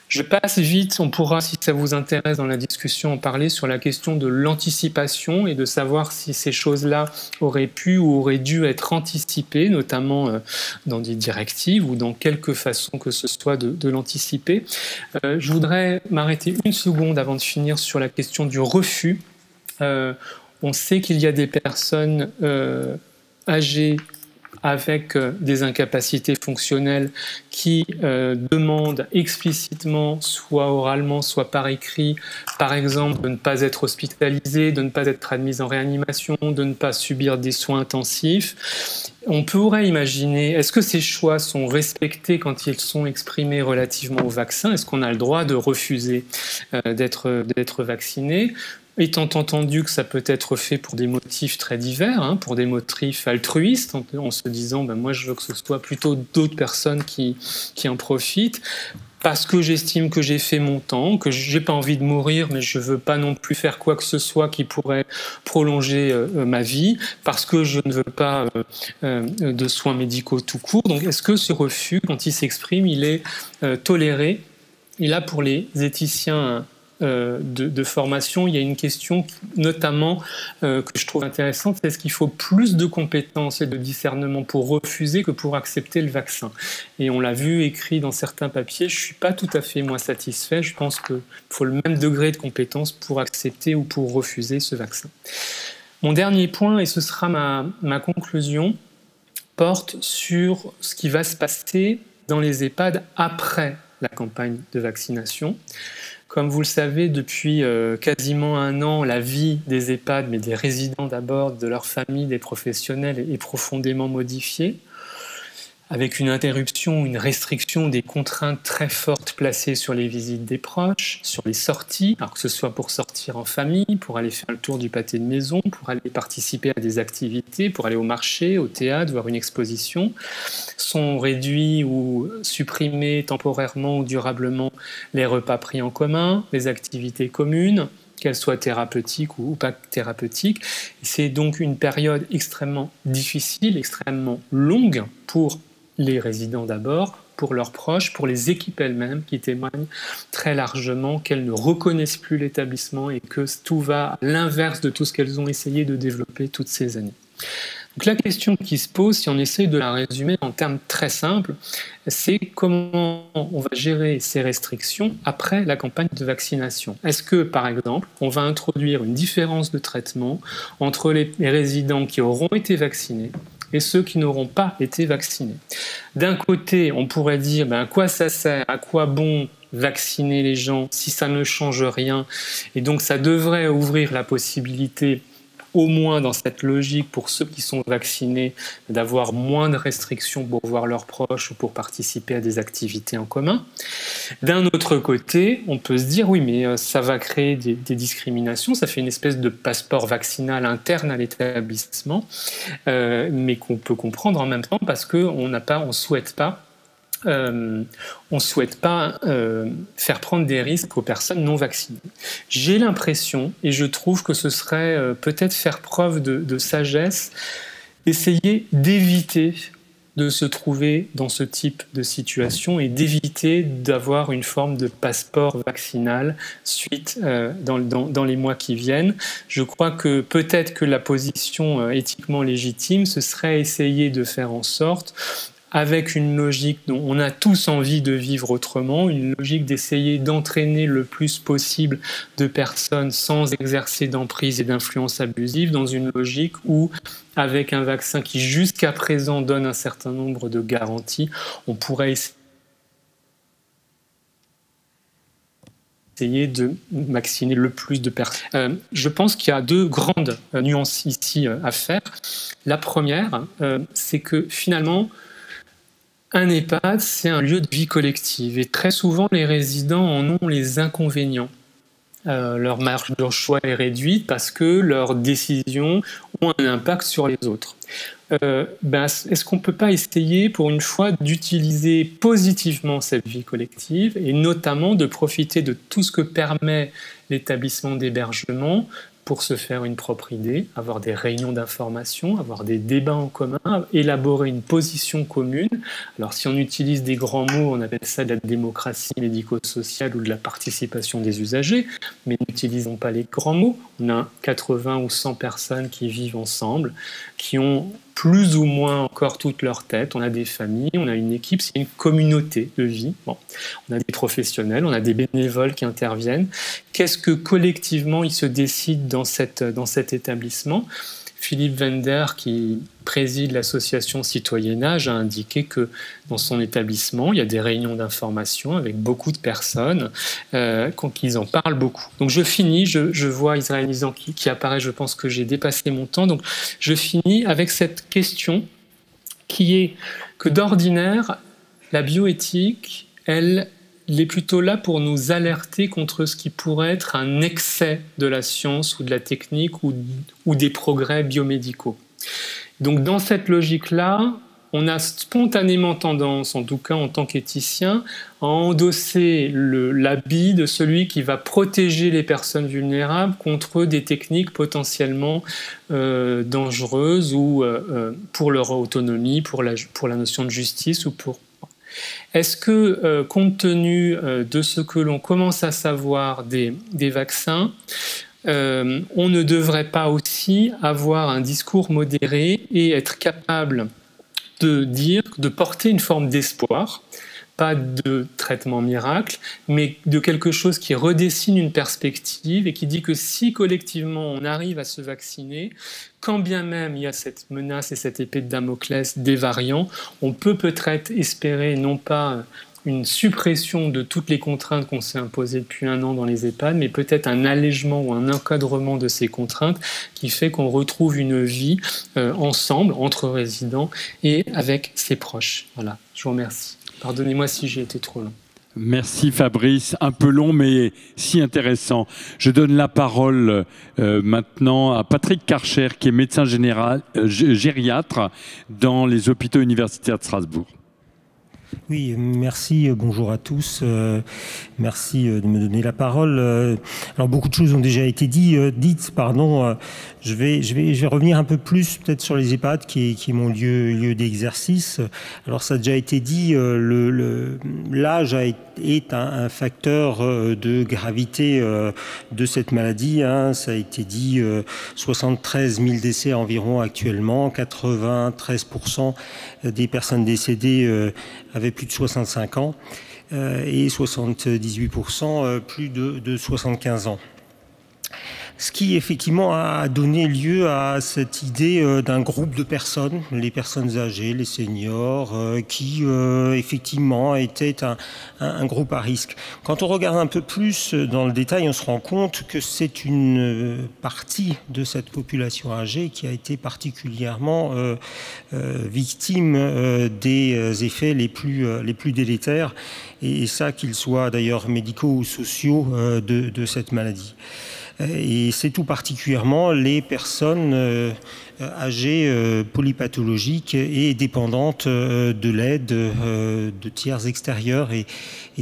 Je passe vite, on pourra, si ça vous intéresse dans la discussion, en parler sur la question de l'anticipation et de savoir si ces choses-là auraient pu ou auraient dû être anticipées, notamment dans des directives ou dans quelque façon que ce soit de l'anticiper. Je voudrais m'arrêter une seconde avant de finir sur la question du refus. On sait qu'il y a des personnes âgées avec des incapacités fonctionnelles qui demandent explicitement, soit oralement, soit par écrit, par exemple, de ne pas être hospitalisées, de ne pas être admises en réanimation, de ne pas subir des soins intensifs. On pourrait imaginer, est-ce que ces choix sont respectés quand ils sont exprimés relativement au vaccin? Est-ce qu'on a le droit de refuser d'être vacciné? Étant entendu que ça peut être fait pour des motifs très divers, pour des motifs altruistes, en se disant moi je veux que ce soit plutôt d'autres personnes qui en profitent, parce que j'estime que j'ai fait mon temps, que j'ai pas envie de mourir, mais je veux pas non plus faire quoi que ce soit qui pourrait prolonger ma vie, parce que je ne veux pas de soins médicaux tout court. Donc est-ce que ce refus, quand il s'exprime, il est toléré? Et là, pour les éthiciens de formation, il y a une question notamment que je trouve intéressante, c'est est-ce qu'il faut plus de compétences et de discernement pour refuser que pour accepter le vaccin? Et on l'a vu écrit dans certains papiers, je ne suis pas tout à fait moi satisfait, je pense qu'il faut le même degré de compétence pour accepter ou pour refuser ce vaccin. Mon dernier point, et ce sera ma conclusion, porte sur ce qui va se passer dans les EHPAD après la campagne de vaccination. Comme vous le savez, depuis quasiment un an, la vie des EHPAD, mais des résidents d'abord, de leurs familles, des professionnels, est profondément modifiée, avec une interruption, une restriction, des contraintes très fortes placées sur les visites des proches, sur les sorties, alors que ce soit pour sortir en famille, pour aller faire le tour du pâté de maison, pour aller participer à des activités, pour aller au marché, au théâtre, voir une exposition, sont réduits ou supprimés temporairement ou durablement les repas pris en commun, les activités communes, qu'elles soient thérapeutiques ou pas thérapeutiques. C'est donc une période extrêmement difficile, extrêmement longue pour les résidents d'abord, pour leurs proches, pour les équipes elles-mêmes qui témoignent très largement qu'elles ne reconnaissent plus l'établissement et que tout va à l'inverse de tout ce qu'elles ont essayé de développer toutes ces années. Donc la question qui se pose, si on essaye de la résumer en termes très simples, c'est comment on va gérer ces restrictions après la campagne de vaccination. Est-ce que, par exemple, on va introduire une différence de traitement entre les résidents qui auront été vaccinés et ceux qui n'auront pas été vaccinés? D'un côté, on pourrait dire à quoi ça sert, à quoi bon vacciner les gens si ça ne change rien, et donc ça devrait ouvrir la possibilité, au moins dans cette logique, pour ceux qui sont vaccinés, d'avoir moins de restrictions pour voir leurs proches ou pour participer à des activités en commun. D'un autre côté, on peut se dire, oui, mais ça va créer des discriminations, ça fait une espèce de passeport vaccinal interne à l'établissement, mais qu'on peut comprendre en même temps parce qu'on ne souhaite pas faire prendre des risques aux personnes non vaccinées. J'ai l'impression, et je trouve que ce serait peut-être faire preuve de sagesse, essayer d'éviter de se trouver dans ce type de situation et d'éviter d'avoir une forme de passeport vaccinal dans les mois qui viennent. Je crois que peut-être que la position éthiquement légitime, ce serait essayer de faire en sorte, avec une logique dont on a tous envie de vivre autrement, une logique d'essayer d'entraîner le plus possible de personnes sans exercer d'emprise et d'influence abusive, dans une logique où, avec un vaccin qui jusqu'à présent donne un certain nombre de garanties, on pourrait essayer essayer de vacciner le plus de personnes. Je pense qu'il y a deux grandes nuances ici à faire. La première, c'est que finalement, un EHPAD, c'est un lieu de vie collective et très souvent les résidents en ont les inconvénients. Leur marge de choix est réduite parce que leurs décisions ont un impact sur les autres. Est-ce qu'on ne peut pas essayer pour une fois d'utiliser positivement cette vie collective et notamment de profiter de tout ce que permet l'établissement d'hébergement pour se faire une propre idée, avoir des réunions d'information, avoir des débats en commun, élaborer une position commune. Alors si on utilise des grands mots, on appelle ça de la démocratie médico-sociale ou de la participation des usagers, mais n'utilisons pas les grands mots. On a 80 ou 100 personnes qui vivent ensemble, qui ont plus ou moins encore toute leur tête. On a des familles, on a une équipe, c'est une communauté de vie. Bon. On a des professionnels, on a des bénévoles qui interviennent. Qu'est-ce que collectivement ils se décident dans cet établissement ? Philippe Wender, qui préside l'association Citoyennage, a indiqué que dans son établissement, il y a des réunions d'information avec beaucoup de personnes, qu'ils en parlent beaucoup. Donc je finis, je vois Israël Nizan qui apparaît, je pense que j'ai dépassé mon temps, donc je finis avec cette question qui est que d'ordinaire, la bioéthique, elle est plutôt là pour nous alerter contre ce qui pourrait être un excès de la science ou de la technique ou des progrès biomédicaux. Donc dans cette logique-là, on a spontanément tendance, en tout cas en tant qu'éthicien, à endosser l'habit de celui qui va protéger les personnes vulnérables contre des techniques potentiellement dangereuses ou pour leur autonomie, pour la notion de justice ou pour... Est-ce que, compte tenu de ce que l'on commence à savoir des vaccins, on ne devrait pas aussi avoir un discours modéré et être capable de porter une forme d'espoir, pas de traitement miracle, mais de quelque chose qui redessine une perspective et qui dit que si collectivement on arrive à se vacciner, quand bien même il y a cette menace et cette épée de Damoclès des variants, on peut peut-être espérer non pas une suppression de toutes les contraintes qu'on s'est imposées depuis 1 an dans les EHPAD, mais peut-être un allègement ou un encadrement de ces contraintes qui fait qu'on retrouve une vie ensemble, entre résidents et avec ses proches. Voilà, je vous remercie. Pardonnez-moi si j'ai été trop long. Merci Fabrice, un peu long mais si intéressant. Je donne la parole maintenant à Patrick Karcher qui est médecin gériatre dans les hôpitaux universitaires de Strasbourg. Oui, merci, bonjour à tous. Merci de me donner la parole. Alors beaucoup de choses ont déjà été dites. Je vais revenir un peu plus peut-être sur les EHPAD qui est mon lieu d'exercice. Alors ça a déjà été dit, l'âge est un facteur de gravité de cette maladie. Ça a été dit, 73 000 décès environ actuellement, 93% des personnes décédées avaient plus de 65 ans et 78% plus de 75 ans. Ce qui effectivement a donné lieu à cette idée d'un groupe de personnes, les personnes âgées, les seniors, qui effectivement étaient un groupe à risque. Quand on regarde un peu plus dans le détail, on se rend compte que c'est une partie de cette population âgée qui a été particulièrement victime des effets les plus délétères, et ça qu'ils soient d'ailleurs médicaux ou sociaux de cette maladie. Et c'est tout particulièrement les personnes âgées polypathologiques et dépendantes de l'aide de tiers extérieurs. Et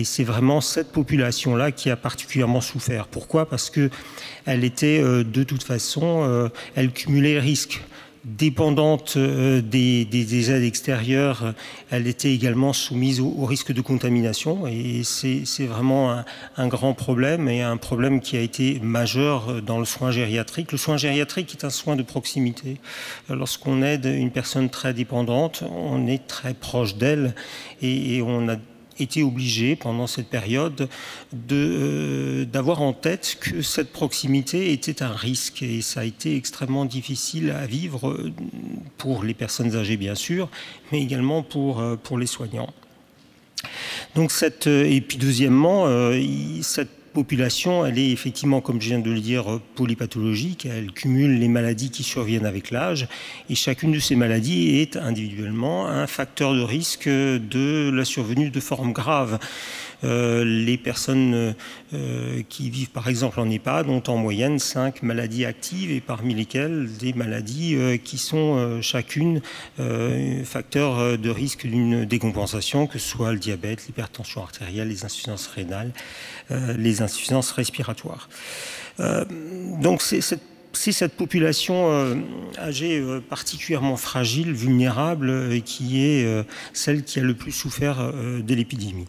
c'est vraiment cette population-là qui a particulièrement souffert. Pourquoi ? Parce qu'elle était de toute façon, elle cumulait le risque. Dépendante des aides extérieures, elle était également soumise au risque de contamination, et c'est vraiment un grand problème, et un problème qui a été majeur dans le soin gériatrique. Le soin gériatrique est un soin de proximité. Lorsqu'on aide une personne très dépendante, on est très proche d'elle, et on a été obligé pendant cette période d'avoir en tête que cette proximité était un risque, et ça a été extrêmement difficile à vivre pour les personnes âgées bien sûr, mais également pour les soignants. Donc et puis deuxièmement, cette population, elle est effectivement, comme je viens de le dire, polypathologique. Elle cumule les maladies qui surviennent avec l'âge. Et chacune de ces maladies est individuellement un facteur de risque de la survenue de formes graves. Les personnes qui vivent par exemple en EHPAD ont en moyenne 5 maladies actives et parmi lesquelles des maladies qui sont chacune facteurs de risque d'une décompensation, que ce soit le diabète, l'hypertension artérielle, les insuffisances rénales, les insuffisances respiratoires. Donc c'est cette population âgée particulièrement fragile, vulnérable, qui est celle qui a le plus souffert de l'épidémie.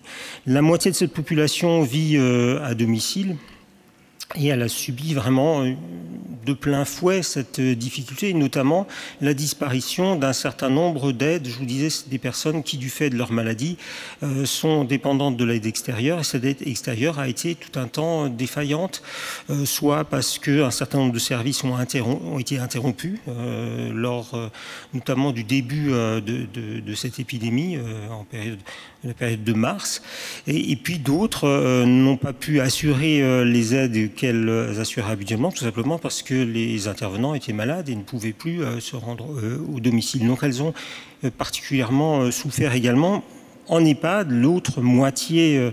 La moitié de cette population vit à domicile et elle a subi vraiment de plein fouet cette difficulté, et notamment la disparition d'un certain nombre d'aides. Je vous disais, c'est des personnes qui, du fait de leur maladie, sont dépendantes de l'aide extérieure, et cette aide extérieure a été tout un temps défaillante, soit parce qu'un certain nombre de services ont été interrompus lors notamment du début de cette épidémie, la période de mars, et puis d'autres n'ont pas pu assurer les aides qu'elles assuraient habituellement, tout simplement parce que les intervenants étaient malades et ne pouvaient plus se rendre au domicile. Donc elles ont particulièrement souffert également. En EHPAD, l'autre moitié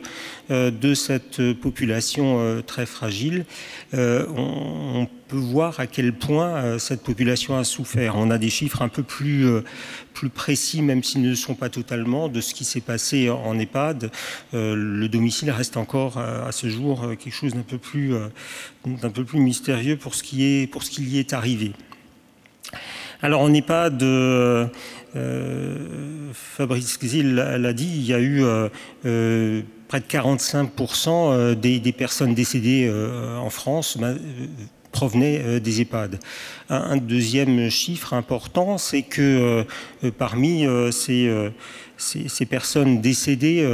de cette population très fragile, on peut voir à quel point cette population a souffert. On a des chiffres un peu plus précis, même s'ils ne sont pas totalement, de ce qui s'est passé en EHPAD. Le domicile reste encore à ce jour quelque chose d'un peu plus mystérieux pour ce qui y est arrivé. Alors en EHPAD, Fabrice Xil l'a dit, il y a eu près de 45% des personnes décédées en France provenaient des EHPAD. Un deuxième chiffre important, c'est que parmi ces personnes décédées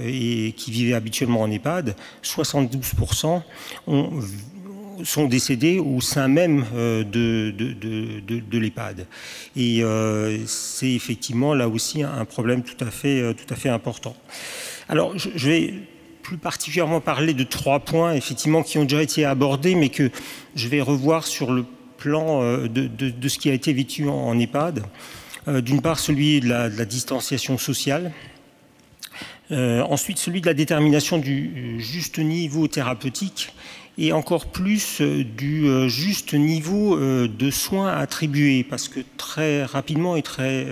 et qui vivaient habituellement en EHPAD, 72% sont décédés au sein même de l'EHPAD. Et c'est effectivement là aussi un problème tout à fait important. Alors je vais plus particulièrement parler de 3 points effectivement qui ont déjà été abordés, mais que je vais revoir sur le plan de ce qui a été vécu en EHPAD. D'une part, celui de la distanciation sociale. Ensuite, celui de la détermination du juste niveau thérapeutique et encore plus du juste niveau de soins attribués, parce que très rapidement et très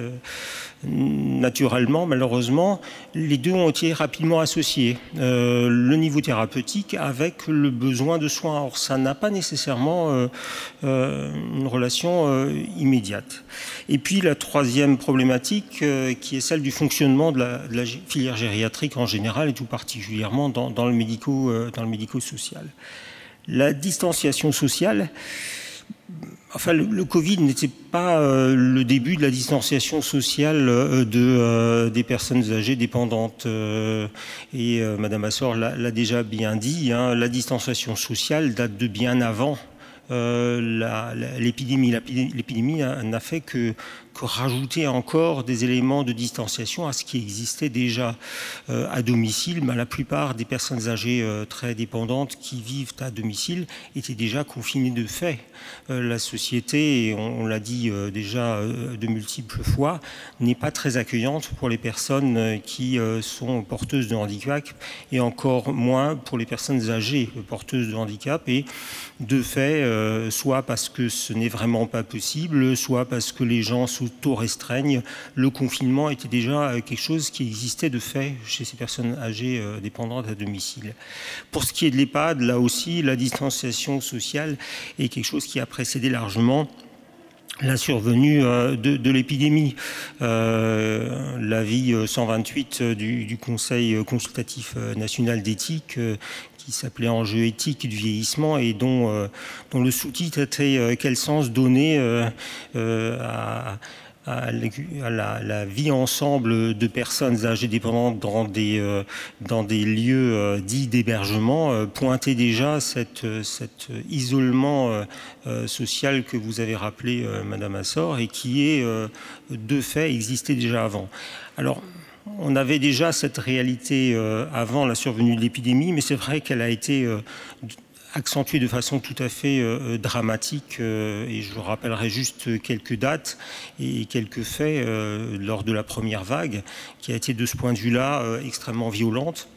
naturellement, malheureusement, les deux ont été rapidement associés. Le niveau thérapeutique avec le besoin de soins. Or, ça n'a pas nécessairement une relation immédiate. Et puis, la troisième problématique, qui est celle du fonctionnement de la filière gériatrique en général, et tout particulièrement dans le médico-social. La distanciation sociale, enfin le Covid n'était pas le début de la distanciation sociale des personnes âgées dépendantes. Et Madame Assor l'a déjà bien dit, hein, la distanciation sociale date de bien avant l'épidémie. L'épidémie n'a fait que rajouter encore des éléments de distanciation à ce qui existait déjà à domicile. Mais la plupart des personnes âgées très dépendantes qui vivent à domicile étaient déjà confinées de fait. La société, et on l'a dit déjà de multiples fois, n'est pas très accueillante pour les personnes qui sont porteuses de handicap, et encore moins pour les personnes âgées porteuses de handicap. Et de fait, soit parce que ce n'est vraiment pas possible, soit parce que les gens s'auto-restreignent, le confinement était déjà quelque chose qui existait de fait chez ces personnes âgées dépendantes à domicile. Pour ce qui est de l'EHPAD, là aussi, la distanciation sociale est quelque chose qui a précédé largement la survenue de l'épidémie. L'avis 128 du Conseil consultatif national d'éthique qui s'appelait Enjeux éthiques du vieillissement et dont le sous-titre était Quel sens donner à la vie ensemble de personnes âgées dépendantes dans des lieux dits d'hébergement, pointait déjà cet isolement social que vous avez rappelé, Madame Assor, et qui est de fait existé déjà avant. Alors, on avait déjà cette réalité avant la survenue de l'épidémie, mais c'est vrai qu'elle a été accentuée de façon tout à fait dramatique. Et je rappellerai juste quelques dates et quelques faits lors de la première vague, qui a été de ce point de vue-là extrêmement violente.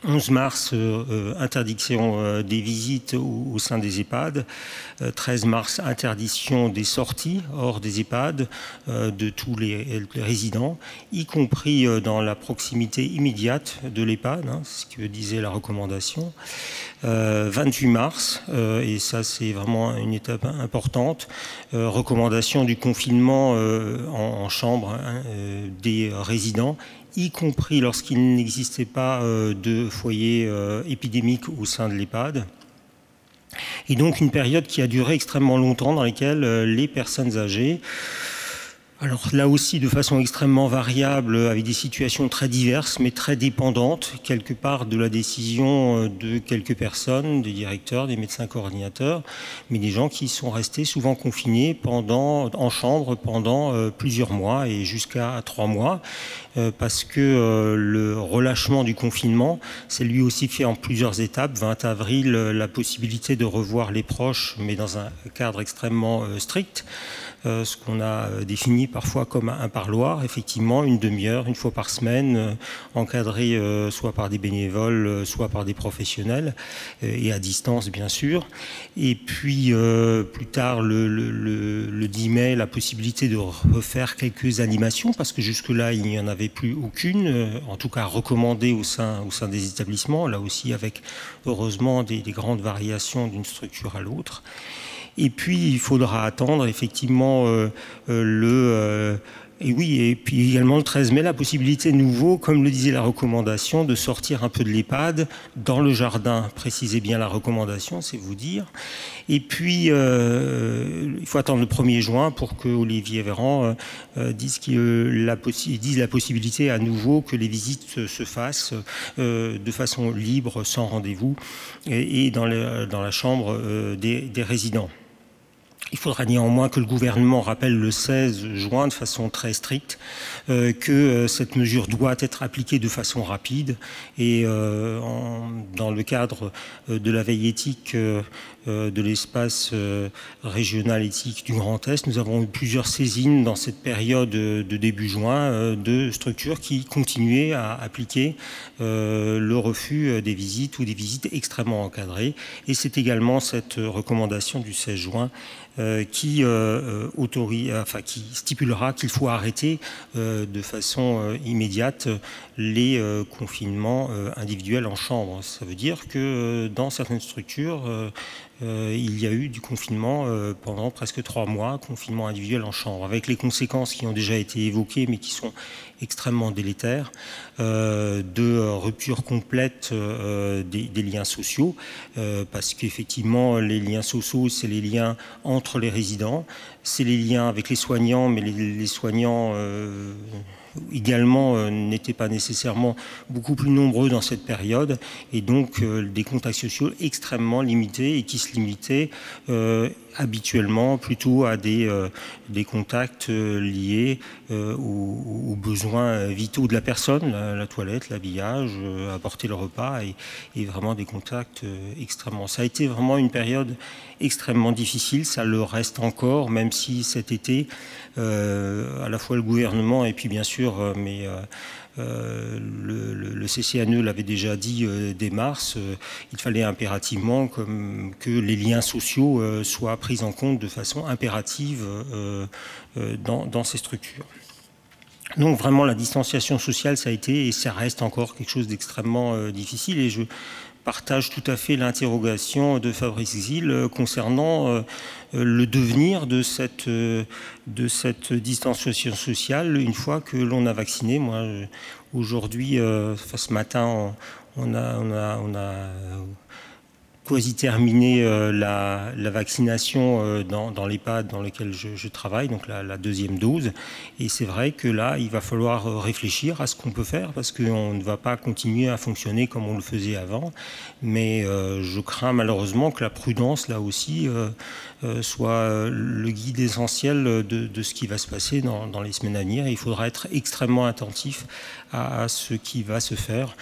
11 mars, interdiction des visites au sein des EHPAD. 13 mars, interdiction des sorties hors des EHPAD de tous les résidents, y compris dans la proximité immédiate de l'EHPAD, hein, ce que disait la recommandation. 28 mars, et ça c'est vraiment une étape importante, recommandation du confinement en chambre hein, des résidents, y compris lorsqu'il n'existait pas de foyer épidémique au sein de l'EHPAD. Et donc une période qui a duré extrêmement longtemps, dans laquelle les personnes âgées, alors là aussi de façon extrêmement variable, avec des situations très diverses, mais très dépendantes, quelque part de la décision de quelques personnes, des directeurs, des médecins coordinateurs, mais des gens qui sont restés souvent confinés en chambre pendant plusieurs mois et jusqu'à 3 mois. Parce que le relâchement du confinement, c'est lui aussi fait en plusieurs étapes. 20 avril, la possibilité de revoir les proches, mais dans un cadre extrêmement strict. Ce qu'on a défini parfois comme un parloir, effectivement, une demi-heure, une fois par semaine, encadré soit par des bénévoles, soit par des professionnels, et à distance, bien sûr. Et puis, plus tard, le 10 mai, la possibilité de refaire quelques animations, parce que jusque-là, il n'y en avait plus aucune, en tout cas recommandée au sein des établissements, là aussi avec, heureusement, des grandes variations d'une structure à l'autre. Et puis, il faudra attendre effectivement et puis également le 13 mai, la possibilité de nouveau, comme le disait la recommandation, de sortir un peu de l'EHPAD dans le jardin. Précisez bien la recommandation, c'est vous dire. Et puis, il faut attendre le 1er juin pour que Olivier Véran dise la possibilité à nouveau que les visites se fassent de façon libre, sans rendez-vous, et dans la chambre des résidents. Il faudra néanmoins que le gouvernement rappelle le 16 juin de façon très stricte que cette mesure doit être appliquée de façon rapide et dans le cadre de la veille éthique de l'espace régional éthique du Grand Est, nous avons eu plusieurs saisines dans cette période de début juin de structures qui continuaient à appliquer le refus des visites ou des visites extrêmement encadrées. Et c'est également cette recommandation du 16 juin qui stipulera qu'il faut arrêter de façon immédiate les confinements individuels en chambre. Ça veut dire que dans certaines structures, il y a eu du confinement pendant presque 3 mois, confinement individuel en chambre, avec les conséquences qui ont déjà été évoquées, mais qui sont extrêmement délétères, de rupture complète des liens sociaux, parce qu'effectivement, les liens sociaux, c'est les liens entre les résidents, c'est les liens avec les soignants, mais les soignants également n'étaient pas nécessairement beaucoup plus nombreux dans cette période, et donc des contacts sociaux extrêmement limités et qui se limitaient habituellement plutôt à des contacts liés aux besoins vitaux de la personne, la toilette, l'habillage, apporter le repas, et vraiment des contacts extrêmement. Ça a été vraiment une période extrêmement difficile, ça le reste encore, même si cet été, à la fois le gouvernement et puis bien sûr, le CCNE l'avait déjà dit dès mars, il fallait impérativement que les liens sociaux soient pris en compte de façon impérative dans ces structures. Donc vraiment la distanciation sociale, ça a été et ça reste encore quelque chose d'extrêmement difficile, et je partage tout à fait l'interrogation de Fabrice Xil concernant le devenir de cette distanciation sociale une fois que l'on a vacciné. Moi, aujourd'hui, ce matin, on a quasi terminé la vaccination dans l'EHPAD dans lequel je travaille, donc la deuxième dose. Et c'est vrai que là, il va falloir réfléchir à ce qu'on peut faire parce qu'on ne va pas continuer à fonctionner comme on le faisait avant. Mais je crains malheureusement que la prudence, là aussi, soit le guide essentiel de ce qui va se passer dans les semaines à venir. Et il faudra être extrêmement attentif à ce qui va se faire,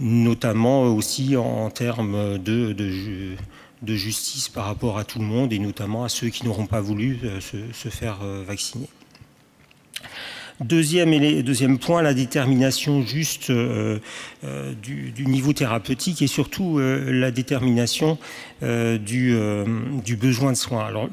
notamment aussi en termes de justice par rapport à tout le monde et notamment à ceux qui n'auront pas voulu se faire vacciner. Deuxième point, la détermination juste du niveau thérapeutique et surtout la détermination du besoin de soins. Alors,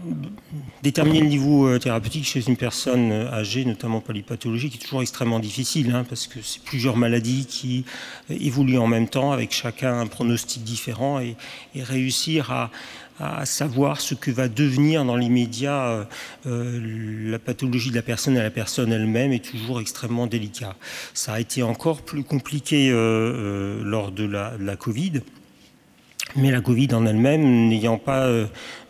déterminer le niveau thérapeutique chez une personne âgée, notamment polypathologique, est toujours extrêmement difficile parce que c'est plusieurs maladies qui évoluent en même temps avec chacun un pronostic différent et réussir à savoir ce que va devenir dans l'immédiat la pathologie de la personne et la personne elle-même est toujours extrêmement délicat. Ça a été encore plus compliqué lors de la Covid. Mais la Covid en elle-même, n'ayant pas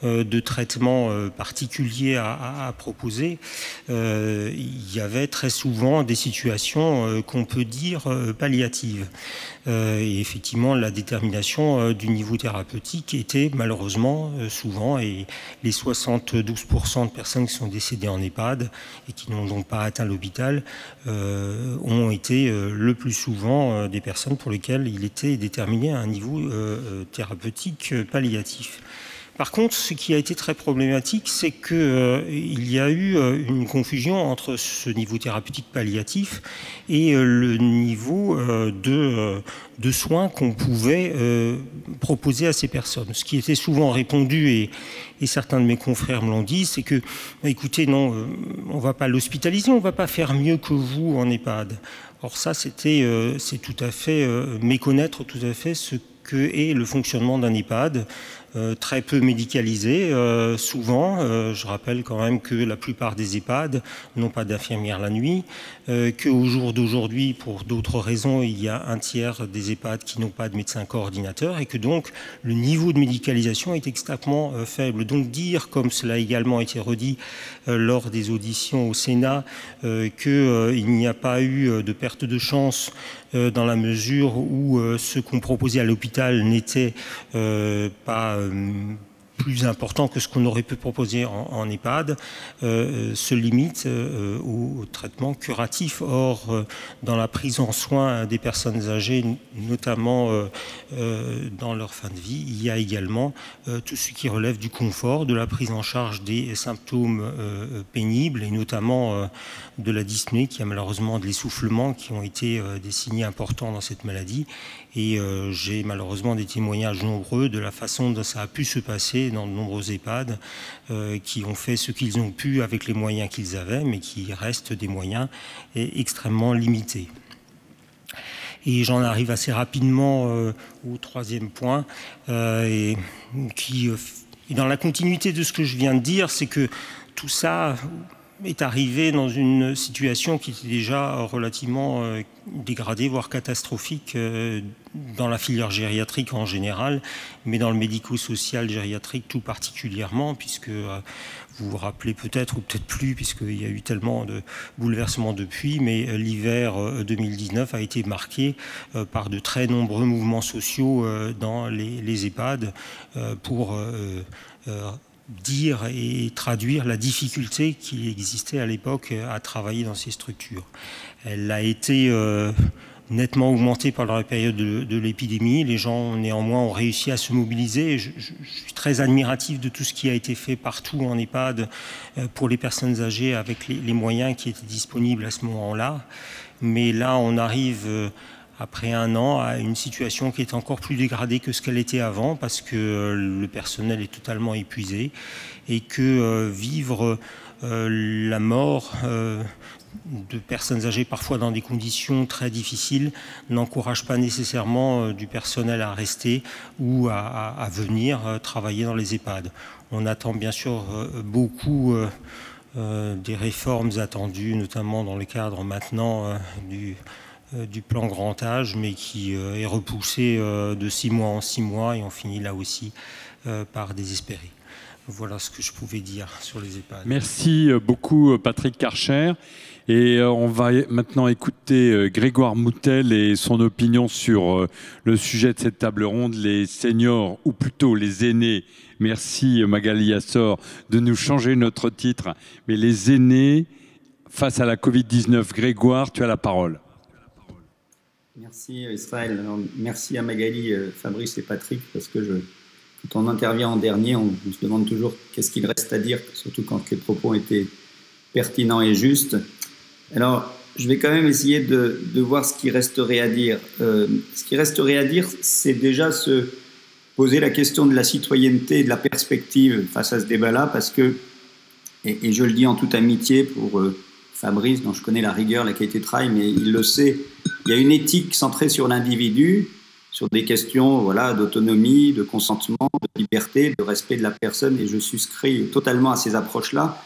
de traitement particulier à proposer, il y avait très souvent des situations qu'on peut dire palliatives. Et effectivement, la détermination du niveau thérapeutique était malheureusement souvent, et les 72% de personnes qui sont décédées en EHPAD et qui n'ont donc pas atteint l'hôpital ont été le plus souvent des personnes pour lesquelles il était déterminé à un niveau thérapeutique palliatif. Par contre, ce qui a été très problématique, c'est qu'il y a eu une confusion entre ce niveau thérapeutique palliatif et le niveau de soins qu'on pouvait proposer à ces personnes. Ce qui était souvent répondu, et certains de mes confrères me l'ont dit, c'est que, écoutez, non, on ne va pas l'hospitaliser, on ne va pas faire mieux que vous en EHPAD. Or ça, c'est tout à fait méconnaître tout à fait ce que est le fonctionnement d'un EHPAD. Très peu médicalisé, souvent. Je rappelle quand même que la plupart des EHPAD n'ont pas d'infirmière la nuit, qu'au jour d'aujourd'hui, pour d'autres raisons, il y a un tiers des EHPAD qui n'ont pas de médecin coordinateur et que donc le niveau de médicalisation est extrêmement faible. Donc dire, comme cela a également été redit lors des auditions au Sénat, qu'il n'y a pas eu de perte de chance dans la mesure où ce qu'on proposait à l'hôpital n'était pas plus important que ce qu'on aurait pu proposer en EHPAD, se limite au traitement curatif. Or, dans la prise en soin des personnes âgées, notamment dans leur fin de vie, il y a également tout ce qui relève du confort, de la prise en charge des symptômes pénibles, et notamment de la dyspnée, qui a malheureusement de l'essoufflement, qui ont été des signes importants dans cette maladie. Et j'ai malheureusement des témoignages nombreux de la façon dont ça a pu se passer dans de nombreux EHPAD qui ont fait ce qu'ils ont pu avec les moyens qu'ils avaient, mais qui restent des moyens extrêmement limités. Et j'en arrive assez rapidement au troisième point, et dans la continuité de ce que je viens de dire, c'est que tout ça est arrivé dans une situation qui était déjà relativement dégradée, voire catastrophique dans la filière gériatrique en général, mais dans le médico-social gériatrique tout particulièrement, puisque vous vous rappelez peut-être ou peut-être plus, puisqu'il y a eu tellement de bouleversements depuis, mais l'hiver 2019 a été marqué par de très nombreux mouvements sociaux dans les EHPAD pour dire et traduire la difficulté qui existait à l'époque à travailler dans ces structures. Elle a été nettement augmentée pendant la période de l'épidémie. Les gens, néanmoins, ont réussi à se mobiliser. Je suis très admiratif de tout ce qui a été fait partout en EHPAD pour les personnes âgées avec les moyens qui étaient disponibles à ce moment-là. Mais là, on arrive après un an à une situation qui est encore plus dégradée que ce qu'elle était avant, parce que le personnel est totalement épuisé et que vivre la mort de personnes âgées, parfois dans des conditions très difficiles, n'encourage pas nécessairement du personnel à rester ou à venir travailler dans les EHPAD. On attend bien sûr beaucoup des réformes attendues, notamment dans le cadre maintenant du plan grand âge, mais qui est repoussé de 6 mois en 6 mois, et on finit là aussi par désespérer. Voilà ce que je pouvais dire sur les EHPAD. Merci beaucoup Patrick Karcher. Et on va maintenant écouter Grégoire Moutel et son opinion sur le sujet de cette table ronde, les seniors, ou plutôt les aînés. Merci Magali Assor de nous changer notre titre. Mais les aînés face à la Covid-19. Grégoire, tu as la parole. Merci Israël. Alors, merci à Magali, Fabrice et Patrick, parce que quand on intervient en dernier, on se demande toujours qu'est-ce qu'il reste à dire, surtout quand les propos étaient pertinents et justes. Alors, je vais quand même essayer de voir ce qui resterait à dire. Ce qui resterait à dire, c'est déjà se poser la question de la citoyenneté et de la perspective face à ce débat-là, parce que, et je le dis en toute amitié pour Fabrice, dont je connais la rigueur, la qualité de travail, mais il le sait, il y a une éthique centrée sur l'individu, sur des questions voilà, d'autonomie, de consentement, de liberté, de respect de la personne, et je souscris totalement à ces approches-là.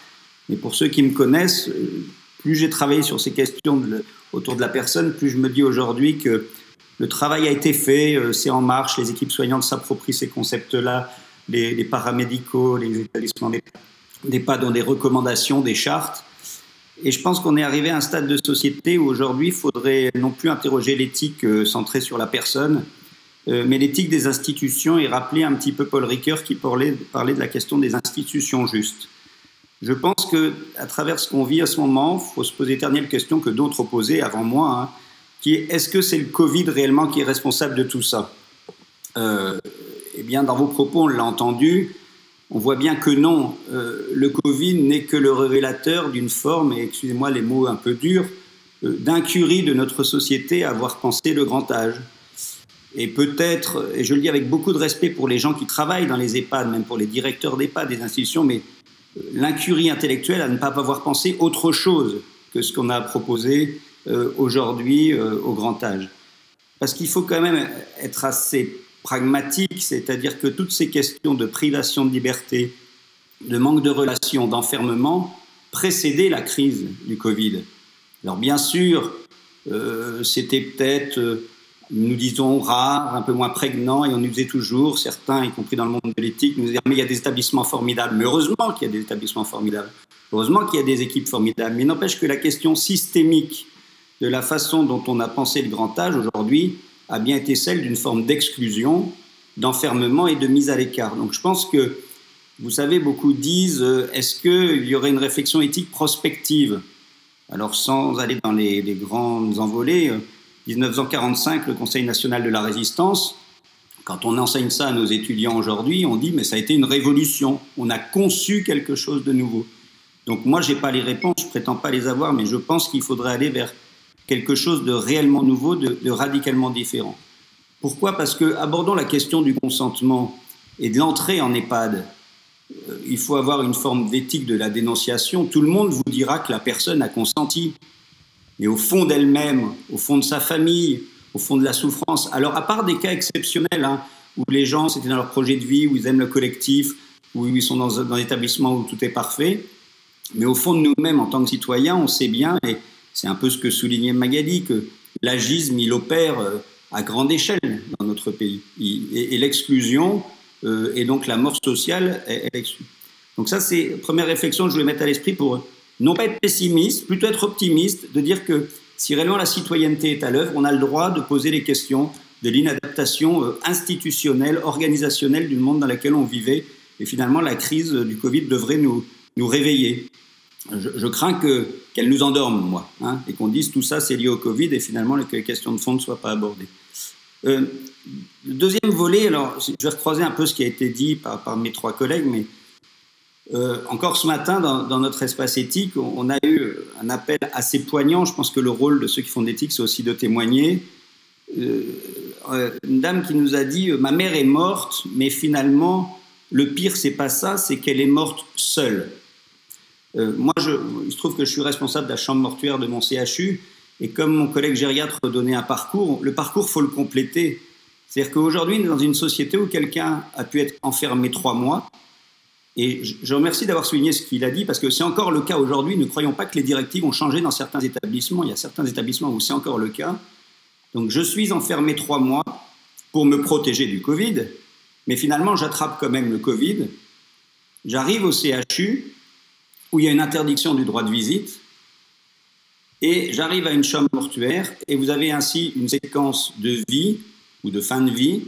Mais pour ceux qui me connaissent, plus j'ai travaillé sur ces questions autour de la personne, plus je me dis aujourd'hui que le travail a été fait, c'est en marche, les équipes soignantes s'approprient ces concepts-là, les paramédicaux, les établissements d'EHPAD ont des recommandations, des chartes. Et je pense qu'on est arrivé à un stade de société où aujourd'hui, il faudrait non plus interroger l'éthique centrée sur la personne, mais l'éthique des institutions, et rappeler un petit peu Paul Ricoeur qui parlait de la question des institutions justes. Je pense qu'à travers ce qu'on vit à ce moment, il faut se poser l'éternelle question que d'autres opposaient avant moi, hein, qui est: est-ce que c'est le Covid réellement qui est responsable de tout ça? Eh bien, dans vos propos, on l'a entendu, on voit bien que non. Le Covid n'est que le révélateur d'une forme, et excusez-moi les mots un peu durs, d'incurie de notre société à avoir pensé le grand âge. Et peut-être, et je le dis avec beaucoup de respect pour les gens qui travaillent dans les EHPAD, même pour les directeurs d'EHPAD, des institutions, mais l'incurie intellectuelle à ne pas avoir pensé autre chose que ce qu'on a proposé aujourd'hui au grand âge. Parce qu'il faut quand même être assez pragmatique, c'est-à-dire que toutes ces questions de privation de liberté, de manque de relations, d'enfermement, précédaient la crise du Covid. Alors bien sûr, c'était peut-être, nous disons, rare, un peu moins prégnant, et on nous disait toujours, certains, y compris dans le monde de l'éthique, nous disaient « mais il y a des établissements formidables ». Mais heureusement qu'il y a des établissements formidables, heureusement qu'il y a des équipes formidables. Mais il n'empêche que la question systémique de la façon dont on a pensé le grand âge aujourd'hui a bien été celle d'une forme d'exclusion, d'enfermement et de mise à l'écart. Donc je pense que, vous savez, beaucoup disent est-ce qu'il y aurait une réflexion éthique prospective? Alors sans aller dans les grandes envolées, 1945, le Conseil national de la résistance, quand on enseigne ça à nos étudiants aujourd'hui, on dit mais ça a été une révolution, on a conçu quelque chose de nouveau. Donc moi je n'ai pas les réponses, je ne prétends pas les avoir, mais je pense qu'il faudrait aller vers quelque chose de réellement nouveau, de radicalement différent. Pourquoi? Parce que, abordons la question du consentement et de l'entrée en EHPAD, il faut avoir une forme d'éthique de la dénonciation. Tout le monde vous dira que la personne a consenti, mais au fond d'elle-même, au fond de sa famille, au fond de la souffrance. Alors, à part des cas exceptionnels, hein, où les gens, c'était dans leur projet de vie, où ils aiment le collectif, où ils sont dans un établissement où tout est parfait, mais au fond de nous-mêmes, en tant que citoyens, on sait bien, et c'est un peu ce que soulignait Magali, que l'agisme, il opère à grande échelle dans notre pays. Et l'exclusion, et donc la mort sociale, elle exclut. Donc ça, c'est la première réflexion que je voulais mettre à l'esprit pour non pas être pessimiste, plutôt être optimiste, de dire que si réellement la citoyenneté est à l'œuvre, on a le droit de poser les questions de l'inadaptation institutionnelle, organisationnelle du monde dans lequel on vivait. Et finalement, la crise du Covid devrait nous réveiller. Je crains qu'elle nous endorme, moi, hein, et qu'on dise tout ça, c'est lié au Covid, et finalement, que les questions de fond ne soient pas abordées. Le deuxième volet, alors, je vais recroiser un peu ce qui a été dit par mes trois collègues, mais encore ce matin, dans notre espace éthique, on a eu un appel assez poignant. Je pense que le rôle de ceux qui font de l'éthique, c'est aussi de témoigner. Une dame qui nous a dit « Ma mère est morte, mais finalement, le pire, c'est pas ça, c'est qu'elle est morte seule. » Moi, il se trouve que je suis responsable de la chambre mortuaire de mon CHU, et comme mon collègue gériatre donnait un parcours, le parcours, il faut le compléter. C'est-à-dire qu'aujourd'hui, on est dans une société où quelqu'un a pu être enfermé 3 mois, et je remercie d'avoir souligné ce qu'il a dit, parce que c'est encore le cas aujourd'hui. Ne croyons pas que les directives ont changé dans certains établissements. Il y a certains établissements où c'est encore le cas. Donc je suis enfermé 3 mois pour me protéger du Covid, mais finalement j'attrape quand même le Covid. J'arrive au CHU où il y a une interdiction du droit de visite et j'arrive à une chambre mortuaire et vous avez ainsi une séquence de vie ou de fin de vie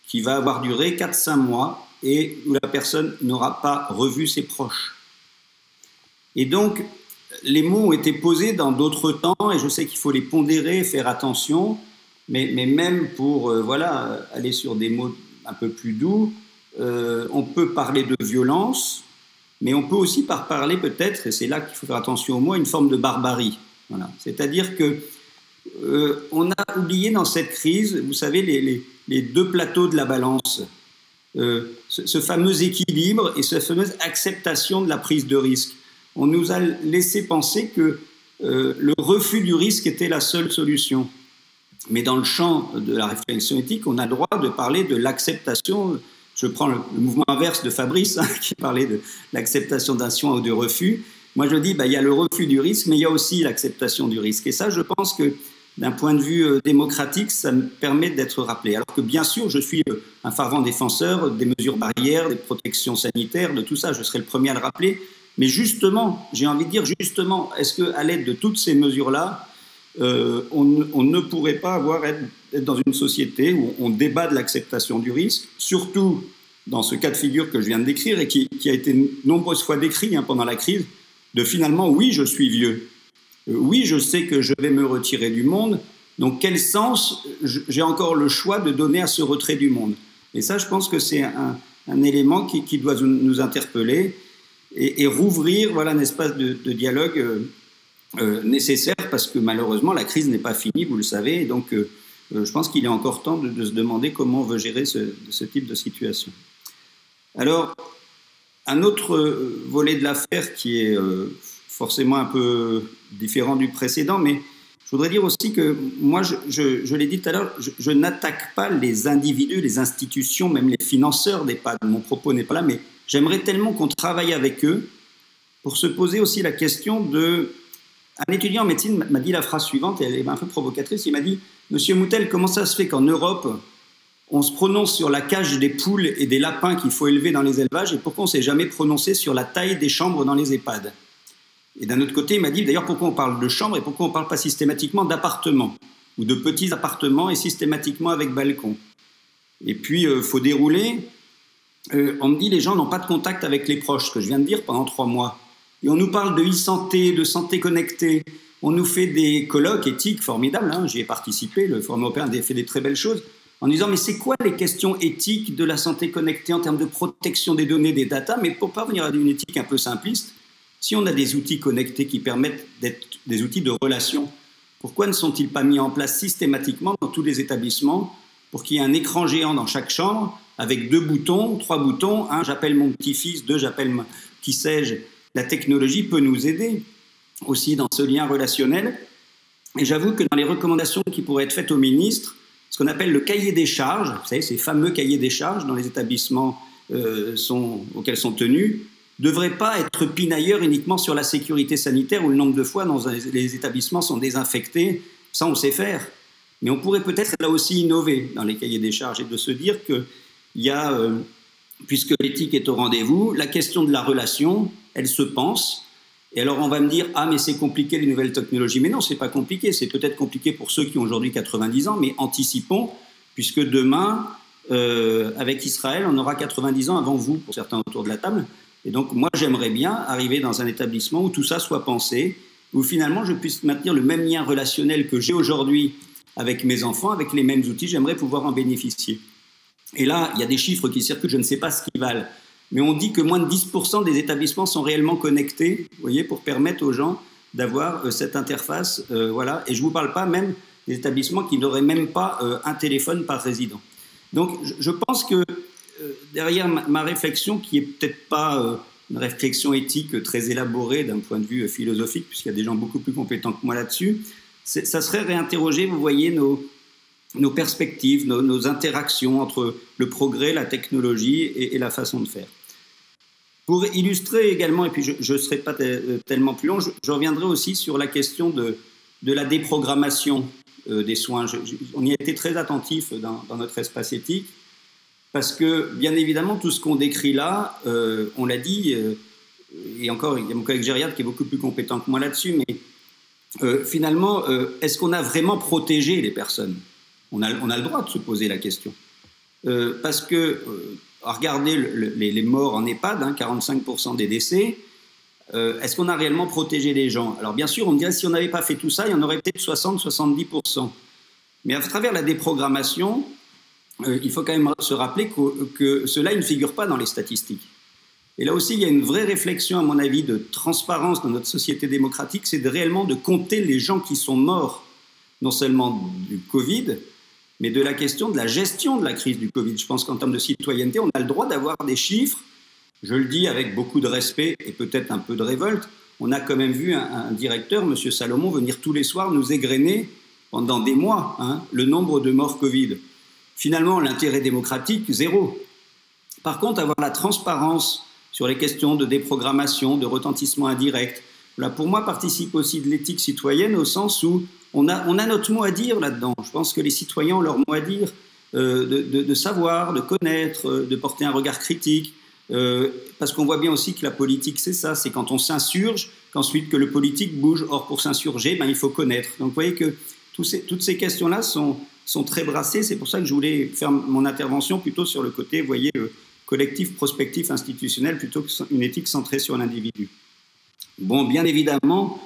qui va avoir duré 4-5 mois et où la personne n'aura pas revu ses proches. Et donc, les mots ont été posés dans d'autres temps et je sais qu'il faut les pondérer, faire attention, mais même pour voilà, aller sur des mots un peu plus doux, on peut parler de violence, mais on peut aussi parler peut-être, et c'est là qu'il faut faire attention aux mots, une forme de barbarie. Voilà. C'est-à-dire que on a oublié dans cette crise, vous savez, les deux plateaux de la balance, ce fameux équilibre et cette fameuse acceptation de la prise de risque. On nous a laissé penser que le refus du risque était la seule solution. Mais dans le champ de la réflexion éthique, on a le droit de parler de l'acceptation. Je prends le mouvement inverse de Fabrice, qui parlait de l'acceptation d'un soin ou de refus. Moi, je dis, il y a le refus du risque, mais il y a aussi l'acceptation du risque. Et ça, je pense que d'un point de vue démocratique, ça me permet d'être rappelé. Alors que bien sûr, je suis un fervent défenseur des mesures barrières, des protections sanitaires, de tout ça, je serai le premier à le rappeler. Mais justement, j'ai envie de dire justement, est-ce qu'à l'aide de toutes ces mesures-là, on ne pourrait pas être dans une société où on débat de l'acceptation du risque, surtout dans ce cas de figure que je viens de décrire et qui a été nombreuses fois décrit pendant la crise, de finalement, oui, je suis vieux, oui, je sais que je vais me retirer du monde, donc quel sens j'ai encore le choix de donner à ce retrait du monde? Et ça, je pense que c'est un élément qui doit nous interpeller et rouvrir voilà, un espace de dialogue nécessaire, parce que malheureusement, la crise n'est pas finie, vous le savez, et donc je pense qu'il est encore temps de se demander comment on veut gérer ce type de situation. Alors, un autre volet de l'affaire qui est forcément un peu différent du précédent, mais je voudrais dire aussi que moi, je l'ai dit tout à l'heure, je n'attaque pas les individus, les institutions, même les financeurs d'EHPAD. Mon propos n'est pas là, mais j'aimerais tellement qu'on travaille avec eux pour se poser aussi la question de... Un étudiant en médecine m'a dit la phrase suivante, et elle est un peu provocatrice, il m'a dit « Monsieur Moutel, comment ça se fait qu'en Europe, on se prononce sur la cage des poules et des lapins qu'il faut élever dans les élevages, et pourquoi on ne s'est jamais prononcé sur la taille des chambres dans les EHPAD ?» Et d'un autre côté, il m'a dit d'ailleurs pourquoi on parle de chambres et pourquoi on ne parle pas systématiquement d'appartements, ou de petits appartements et systématiquement avec balcon. Et puis, il faut dérouler. On me dit les gens n'ont pas de contact avec les proches, ce que je viens de dire pendant 3 mois. Et on nous parle de e-santé, de santé connectée. On nous fait des colloques éthiques formidables. J'y ai participé, le Forum européen a fait des très belles choses. En disant, mais c'est quoi les questions éthiques de la santé connectée en termes de protection des données, des data? Mais pour parvenir à une éthique un peu simpliste, si on a des outils connectés qui permettent d'être des outils de relation, pourquoi ne sont-ils pas mis en place systématiquement dans tous les établissements pour qu'il y ait un écran géant dans chaque chambre avec 2 boutons, 3 boutons, 1, j'appelle mon petit-fils, 2, j'appelle qui sais-je. La technologie peut nous aider aussi dans ce lien relationnel. Et j'avoue que dans les recommandations qui pourraient être faites au ministre, ce qu'on appelle le cahier des charges, vous savez, ces fameux cahiers des charges dont les établissements auxquels sont tenus, ne devrait pas être pinailleur uniquement sur la sécurité sanitaire où le nombre de fois dans les établissements sont désinfectés. Ça, on sait faire. Mais on pourrait peut-être là aussi innover dans les cahiers des charges et de se dire qu'il y a, puisque l'éthique est au rendez-vous, la question de la relation, elle se pense. Et alors on va me dire, ah mais c'est compliqué les nouvelles technologies. Mais non, c'est pas compliqué. C'est peut-être compliqué pour ceux qui ont aujourd'hui 90 ans, mais anticipons, puisque demain, avec Israël, on aura 90 ans avant vous, pour certains autour de la table. Et donc, moi, j'aimerais bien arriver dans un établissement où tout ça soit pensé, où finalement, je puisse maintenir le même lien relationnel que j'ai aujourd'hui avec mes enfants, avec les mêmes outils. J'aimerais pouvoir en bénéficier. Et là, il y a des chiffres qui circulent, je ne sais pas ce qu'ils valent, mais on dit que moins de 10% des établissements sont réellement connectés, vous voyez, pour permettre aux gens d'avoir cette interface. Voilà. Et je ne vous parle pas même des établissements qui n'auraient même pas un téléphone par résident. Donc, je pense que derrière ma réflexion, qui n'est peut-être pas une réflexion éthique très élaborée d'un point de vue philosophique, puisqu'il y a des gens beaucoup plus compétents que moi là-dessus, ça serait réinterroger, vous voyez, nos perspectives, nos interactions entre le progrès, la technologie et la façon de faire. Pour illustrer également, et puis je ne serai pas tellement plus long, je reviendrai aussi sur la question de la déprogrammation des soins. On y a été très attentif dans notre espace éthique, parce que, bien évidemment, tout ce qu'on décrit là, on l'a dit, et encore, il y a mon collègue Gériade qui est beaucoup plus compétent que moi là-dessus, mais finalement, est-ce qu'on a vraiment protégé les personnes ? On a le droit de se poser la question. Parce que, regardez les morts en EHPAD, 45% des décès, est-ce qu'on a réellement protégé les gens? Alors bien sûr, on me dirait, si on n'avait pas fait tout ça, il y en aurait peut-être 60-70%. Mais à travers la déprogrammation, il faut quand même se rappeler que cela ne figure pas dans les statistiques. Et là aussi, il y a une vraie réflexion, à mon avis, de transparence dans notre société démocratique, c'est réellement de compter les gens qui sont morts, non seulement du Covid, mais de la question de la gestion de la crise du Covid. Je pense qu'en termes de citoyenneté, on a le droit d'avoir des chiffres. Je le dis avec beaucoup de respect et peut-être un peu de révolte. On a quand même vu un directeur, M. Salomon, venir tous les soirs nous égrener pendant des mois le nombre de morts Covid. Finalement, l'intérêt démocratique, zéro. Par contre, avoir la transparence sur les questions de déprogrammation, de retentissement indirect, là, pour moi, participe aussi de l'éthique citoyenne au sens où on a notre mot à dire là-dedans. Je pense que les citoyens ont leur mot à dire, de savoir, de connaître, de porter un regard critique. Parce qu'on voit bien aussi que la politique, c'est ça, c'est quand on s'insurge, qu'ensuite que le politique bouge. Or, pour s'insurger, il faut connaître. Donc, vous voyez que toutes ces questions-là sont très brassées. C'est pour ça que je voulais faire mon intervention plutôt sur le côté, vous voyez, collectif, prospectif, institutionnel, plutôt qu'une éthique centrée sur l'individu. Bon, bien évidemment,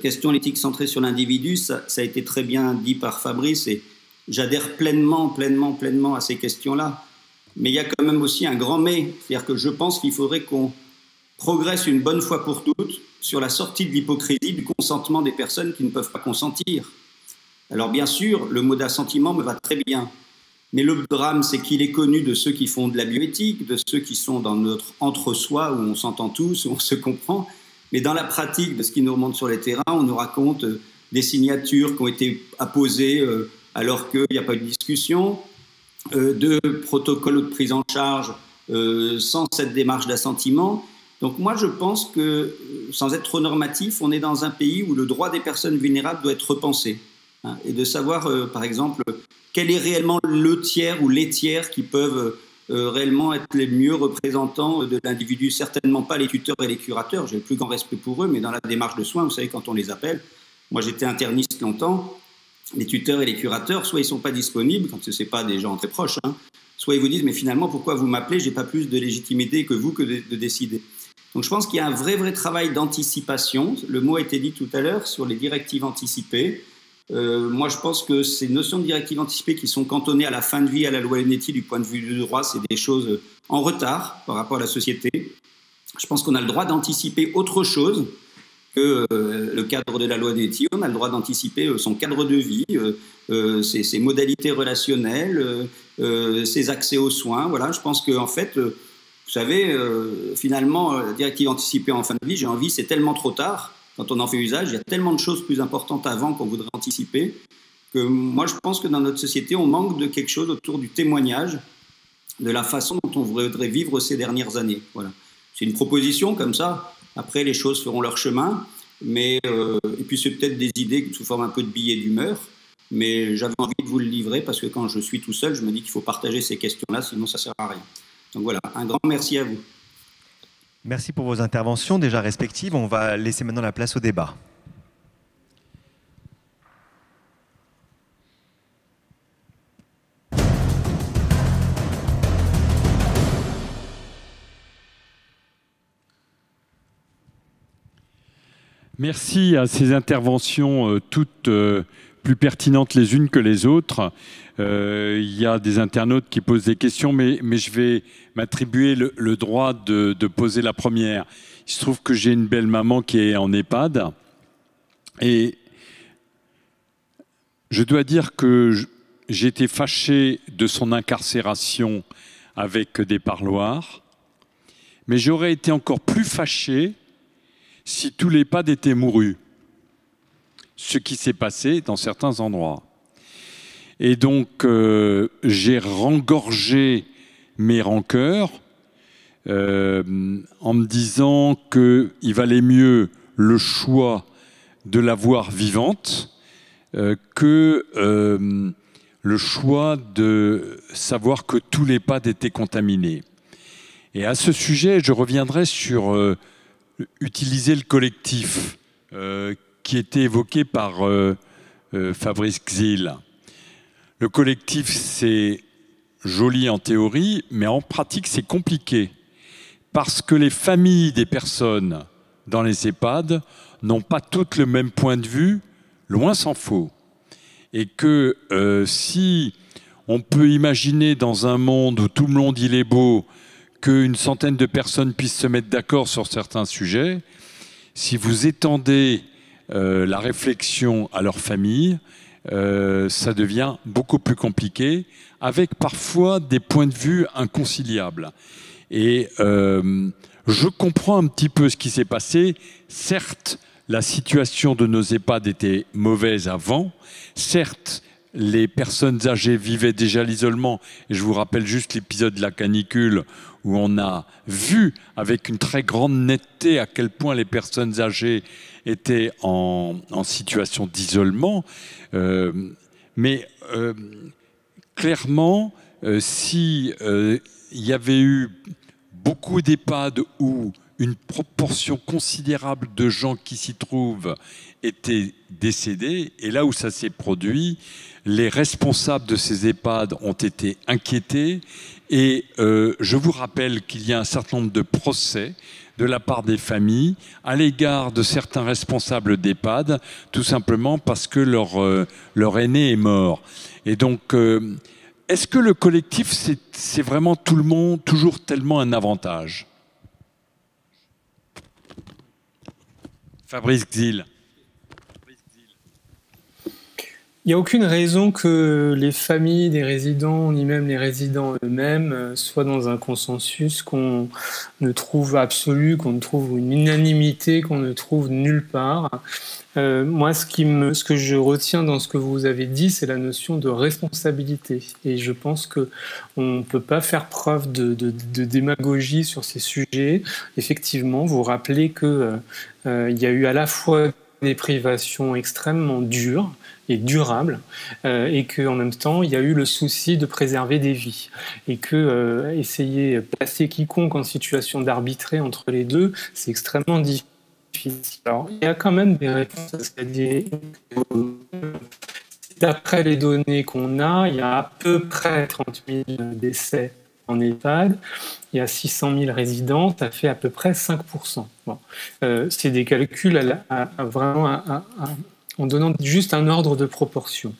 question l'éthique centrée sur l'individu, ça a été très bien dit par Fabrice, et j'adhère pleinement à ces questions-là. Mais il y a quand même aussi un grand mais, c'est-à-dire que je pense qu'il faudrait qu'on progresse une bonne fois pour toutes sur la sortie de l'hypocrisie du consentement des personnes qui ne peuvent pas consentir. Alors bien sûr, le mot d'assentiment me va très bien, mais le drame, c'est qu'il est connu de ceux qui font de la bioéthique, de ceux qui sont dans notre entre-soi, où on s'entend tous, où on se comprend, mais dans la pratique de ce qui nous remonte sur les terrains, on nous raconte des signatures qui ont été apposées alors qu'il n'y a pas eu de discussion, de protocoles de prise en charge sans cette démarche d'assentiment. Donc moi, je pense que, sans être trop normatif, on est dans un pays où le droit des personnes vulnérables doit être repensé. Et de savoir, par exemple, quel est réellement le tiers ou les tiers qui peuvent réellement être les mieux représentants de l'individu. Certainement pas les tuteurs et les curateurs, j'ai le plus grand respect pour eux, mais dans la démarche de soins, vous savez, quand on les appelle, moi j'étais interniste longtemps, les tuteurs et les curateurs, soit ils ne sont pas disponibles, quand ce n'est pas des gens très proches, soit ils vous disent, mais finalement, pourquoi vous m'appelez, je n'ai pas plus de légitimité que vous que de décider. Donc je pense qu'il y a un vrai travail d'anticipation, le mot a été dit tout à l'heure, sur les directives anticipées. Moi, je pense que ces notions de directives anticipées qui sont cantonnées à la fin de vie, à la loi Leonetti, du point de vue du droit, c'est des choses en retard par rapport à la société. Je pense qu'on a le droit d'anticiper autre chose que le cadre de la loi Leonetti. On a le droit d'anticiper son cadre de vie, ses modalités relationnelles, ses accès aux soins. Voilà, je pense qu'en fait, vous savez, finalement, la directive anticipée en fin de vie, j'ai envie, c'est tellement trop tard. Quand on en fait usage, il y a tellement de choses plus importantes avant qu'on voudrait anticiper que moi, je pense que dans notre société, on manque de quelque chose autour du témoignage, de la façon dont on voudrait vivre ces dernières années. Voilà. C'est une proposition comme ça. Après, les choses feront leur chemin. Mais, et puis, c'est peut-être des idées sous forme un peu de billets d'humeur. Mais j'avais envie de vous le livrer parce que quand je suis tout seul, je me dis qu'il faut partager ces questions-là, sinon ça ne sert à rien. Donc voilà, un grand merci à vous. Merci pour vos interventions déjà respectives. On va laisser maintenant la place au débat. Merci à ces interventions toutes plus pertinentes les unes que les autres. Il y a des internautes qui posent des questions, mais je vais m'attribuer le droit de poser la première. Il se trouve que j'ai une belle maman qui est en EHPAD et je dois dire que j'ai été fâché de son incarcération avec des parloirs, mais j'aurais été encore plus fâché si tous les EHPAD étaient mourus, ce qui s'est passé dans certains endroits. Et donc, j'ai rengorgé mes rancœurs en me disant qu'il valait mieux le choix de la voir vivante, que le choix de savoir que tous les EHPAD étaient contaminés. Et à ce sujet, je reviendrai sur utiliser le collectif qui était évoqué par Fabrice Xil. Le collectif, c'est joli en théorie, mais en pratique, c'est compliqué. Parce que les familles des personnes dans les EHPAD n'ont pas toutes le même point de vue, loin s'en faut. Et que si on peut imaginer dans un monde où tout le monde il est beau, qu'une centaine de personnes puissent se mettre d'accord sur certains sujets, si vous étendez la réflexion à leur famille, ça devient beaucoup plus compliqué, avec parfois des points de vue inconciliables. Et je comprends un petit peu ce qui s'est passé. Certes, la situation de nos EHPAD était mauvaise avant. Certes, les personnes âgées vivaient déjà l'isolement. Et je vous rappelle juste l'épisode de la canicule où on a vu avec une très grande netteté à quel point les personnes âgées étaient en situation d'isolement. Mais clairement, si il y avait eu beaucoup d'EHPAD où une proportion considérable de gens qui s'y trouvent étaient décédés, et là où ça s'est produit, les responsables de ces EHPAD ont été inquiétés, et je vous rappelle qu'il y a un certain nombre de procès de la part des familles à l'égard de certains responsables d'EHPAD, tout simplement parce que leur aîné est mort. Et donc, est-ce que le collectif, c'est vraiment tout le monde, toujours tellement un avantage? Fabrice Xil. Il n'y a aucune raison que les familles des résidents, ni même les résidents eux-mêmes, soient dans un consensus qu'on ne trouve absolu, qu'on ne trouve une unanimité, qu'on ne trouve nulle part. Moi, ce que je retiens dans ce que vous avez dit, c'est la notion de responsabilité. Et je pense qu'on ne peut pas faire preuve de démagogie sur ces sujets. Effectivement, vous rappelez qu'il y a eu à la fois des privations extrêmement dures et durables, et qu'en même temps, il y a eu le souci de préserver des vies. Et que essayer de placer quiconque en situation d'arbitrer entre les deux, c'est extrêmement difficile. Alors, il y a quand même des réponses à ce qu'a dit. D'après les données qu'on a, il y a à peu près 30 000 décès en EHPAD, il y a 600 000 résidents, ça fait à peu près 5%. Bon. C'est des calculs en donnant juste un ordre de proportion.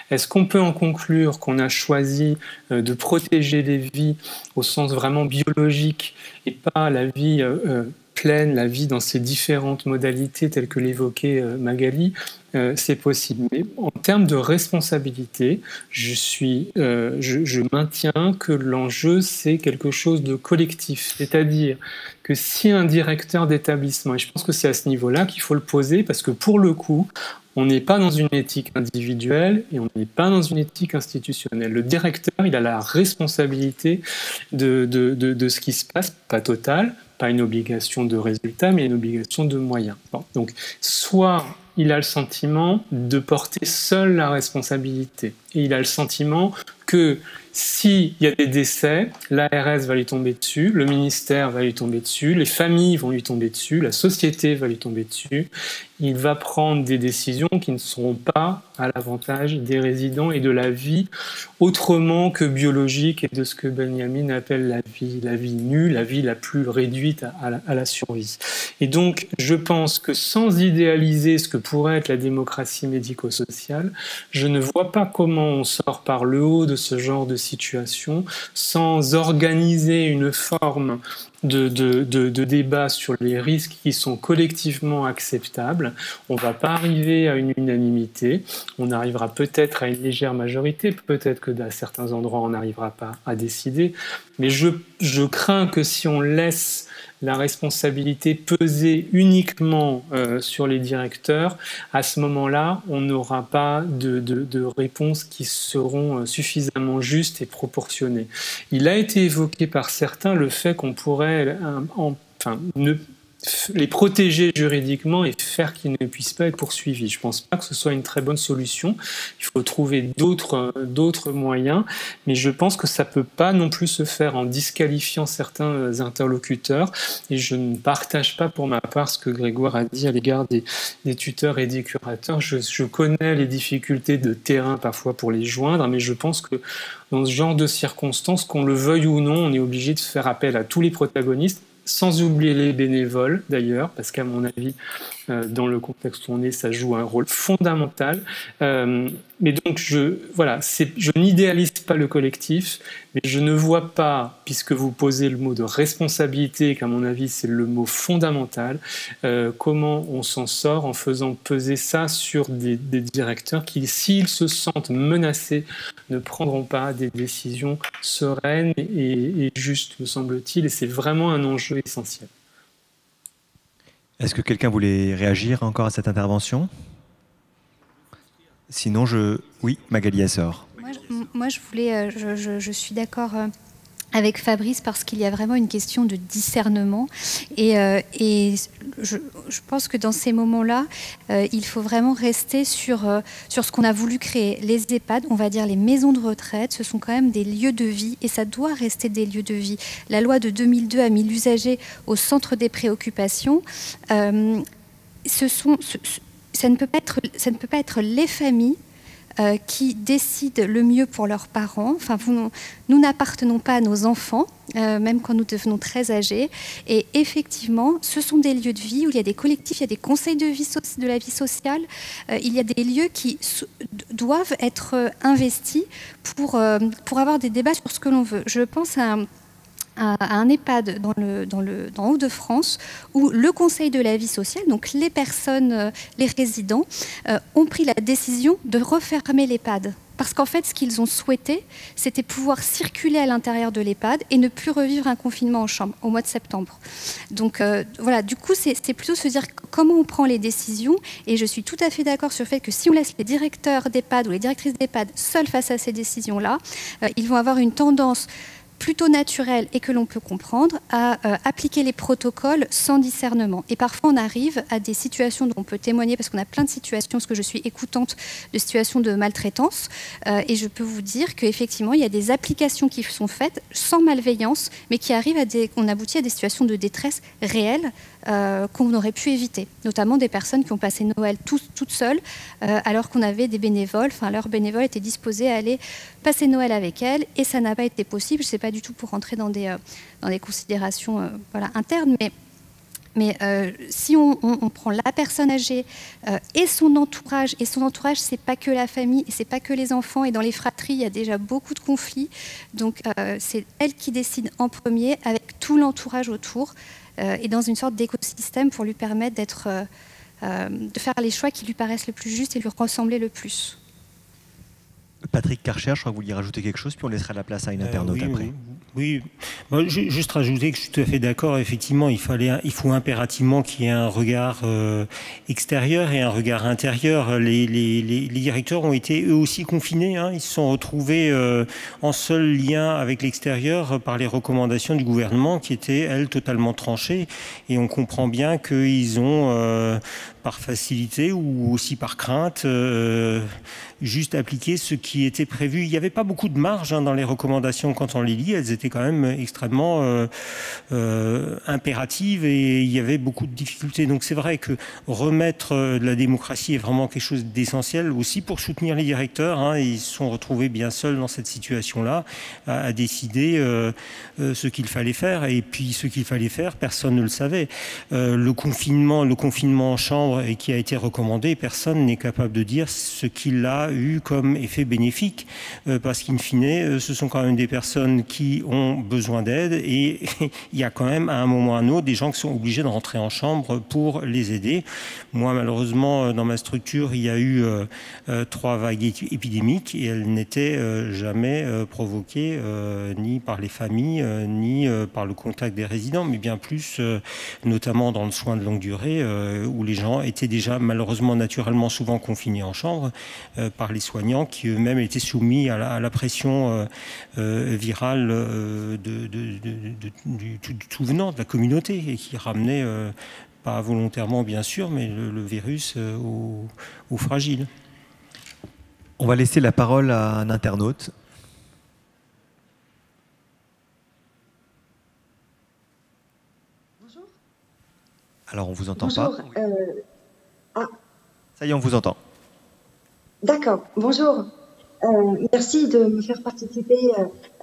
Est-ce qu'on peut en conclure qu'on a choisi de protéger les vies au sens vraiment biologique et pas la vie pleine, la vie dans ses différentes modalités telles que l'évoquait Magali? C'est possible. Mais en termes de responsabilité, je maintiens que l'enjeu, c'est quelque chose de collectif. C'est-à-dire que si un directeur d'établissement, et je pense que c'est à ce niveau-là qu'il faut le poser, parce que pour le coup, on n'est pas dans une éthique individuelle et on n'est pas dans une éthique institutionnelle. Le directeur, il a la responsabilité de ce qui se passe, pas totale, pas une obligation de résultat, mais une obligation de moyens. Bon, donc, soit il a le sentiment de porter seul la responsabilité, et il a le sentiment que s'il y a des décès, l'ARS va lui tomber dessus, le ministère va lui tomber dessus, les familles vont lui tomber dessus, la société va lui tomber dessus. Il va prendre des décisions qui ne seront pas à l'avantage des résidents et de la vie autrement que biologique et de ce que Benjamin appelle la vie nue, la vie la plus réduite à la survie. Et donc, je pense que sans idéaliser ce que pourrait être la démocratie médico-sociale, je ne vois pas comment on sort par le haut de ce genre de situation sans organiser une forme de débat sur les risques qui sont collectivement acceptables. On ne va pas arriver à une unanimité, on arrivera peut-être à une légère majorité, peut-être que dans certains endroits on n'arrivera pas à décider, mais je crains que si on laisse la responsabilité peser uniquement sur les directeurs, à ce moment-là, on n'aura pas de réponses qui seront suffisamment justes et proportionnées. Il a été évoqué par certains le fait qu'on pourrait les protéger juridiquement et faire qu'ils ne puissent pas être poursuivis. Je ne pense pas que ce soit une très bonne solution. Il faut trouver d'autres moyens, mais je pense que ça ne peut pas non plus se faire en disqualifiant certains interlocuteurs. Et je ne partage pas pour ma part ce que Grégoire a dit à l'égard des tuteurs et des curateurs. Je connais les difficultés de terrain parfois pour les joindre, mais je pense que dans ce genre de circonstances, qu'on le veuille ou non, on est obligé de faire appel à tous les protagonistes, sans oublier les bénévoles d'ailleurs, parce qu'à mon avis, dans le contexte où on est, ça joue un rôle fondamental. Mais donc, je n'idéalise pas le collectif, mais je ne vois pas, puisque vous posez le mot de responsabilité, qu'à mon avis, c'est le mot fondamental, comment on s'en sort en faisant peser ça sur des directeurs qui, s'ils se sentent menacés, ne prendront pas des décisions sereines et justes, me semble-t-il, et c'est vraiment un enjeu essentiel. Est-ce que quelqu'un voulait réagir encore à cette intervention? Sinon, oui, Magali Assor. Moi, je suis d'accord avec Fabrice parce qu'il y a vraiment une question de discernement et je pense que dans ces moments-là, il faut vraiment rester sur ce qu'on a voulu créer. Les EHPAD, on va dire les maisons de retraite, ce sont quand même des lieux de vie et ça doit rester des lieux de vie. La loi de 2002 a mis l'usager au centre des préoccupations. Ça ne peut pas être les familles qui décident le mieux pour leurs parents. Enfin, nous n'appartenons pas à nos enfants, même quand nous devenons très âgés. Et effectivement, ce sont des lieux de vie où il y a des collectifs, il y a des conseils de la vie sociale, il y a des lieux qui doivent être investis pour avoir des débats sur ce que l'on veut. Je pense à un EHPAD dans Hauts-de-France où le Conseil de la vie sociale, donc les personnes, les résidents, ont pris la décision de refermer l'EHPAD. Parce qu'en fait, ce qu'ils ont souhaité, c'était pouvoir circuler à l'intérieur de l'EHPAD et ne plus revivre un confinement en chambre au mois de septembre. Donc voilà, du coup, c'est plutôt se dire comment on prend les décisions. Et je suis tout à fait d'accord sur le fait que si on laisse les directeurs d'EHPAD ou les directrices d'EHPAD seuls face à ces décisions-là, ils vont avoir une tendance plutôt naturel et que l'on peut comprendre, à appliquer les protocoles sans discernement. Et parfois, on arrive à des situations dont on peut témoigner, parce qu'on a plein de situations, parce que je suis écoutante de situations de maltraitance, et je peux vous dire qu'effectivement, il y a des applications qui sont faites sans malveillance, mais qui arrivent qu'on aboutit à des situations de détresse réelles qu'on aurait pu éviter, notamment des personnes qui ont passé Noël toutes seules, alors qu'on avait des bénévoles, enfin leurs bénévoles étaient disposés à aller passer Noël avec elles, et ça n'a pas été possible. Je ne sais pas du tout pour rentrer dans des considérations internes, mais si on prend la personne âgée et son entourage, c'est pas que la famille, et c'est pas que les enfants, et dans les fratries, il y a déjà beaucoup de conflits, donc c'est elle qui décide en premier, avec tout l'entourage autour, et dans une sorte d'écosystème pour lui permettre de faire les choix qui lui paraissent le plus justes et lui ressembler le plus. Patrick Karcher, je crois que vous vouliez rajouter quelque chose, puis on laissera la place à une internaute après. Oui. Bon, juste rajouter que je suis tout à fait d'accord. Effectivement, il faut impérativement qu'il y ait un regard extérieur et un regard intérieur. Les directeurs ont été eux aussi confinés. Ils se sont retrouvés en seul lien avec l'extérieur par les recommandations du gouvernement qui étaient, elles, totalement tranchées. Et on comprend bien qu'ils ont, par facilité ou aussi par crainte, juste appliqué ce qui était prévu. Il n'y avait pas beaucoup de marge dans les recommandations quand on les lit. Elles étaient quand même extrêmement impératives et il y avait beaucoup de difficultés. Donc c'est vrai que remettre de la démocratie est vraiment quelque chose d'essentiel aussi pour soutenir les directeurs. Ils se sont retrouvés bien seuls dans cette situation-là à décider ce qu'il fallait faire. Et puis ce qu'il fallait faire, personne ne le savait. Le confinement en chambre et qui a été recommandé, personne n'est capable de dire ce qu'il a eu comme effet bénéfique, parce qu'in fine, ce sont quand même des personnes qui ont besoin d'aide et il y a quand même à un moment ou à un autre des gens qui sont obligés de rentrer en chambre pour les aider. Moi, malheureusement, dans ma structure, il y a eu 3 vagues épidémiques et elles n'étaient jamais provoquées ni par les familles, ni par le contact des résidents, mais bien plus, notamment dans le soin de longue durée, où les gens étaient déjà malheureusement naturellement souvent confinés en chambre par les soignants qui eux-mêmes étaient soumis à la pression virale du tout venant de la communauté et qui ramenait, pas volontairement bien sûr, mais le virus aux fragiles. On va laisser la parole à un internaute. Bonjour. Alors, on vous entend Bonjour. pas. Ça y est, on vous entend. D'accord. Bonjour. Merci de me faire participer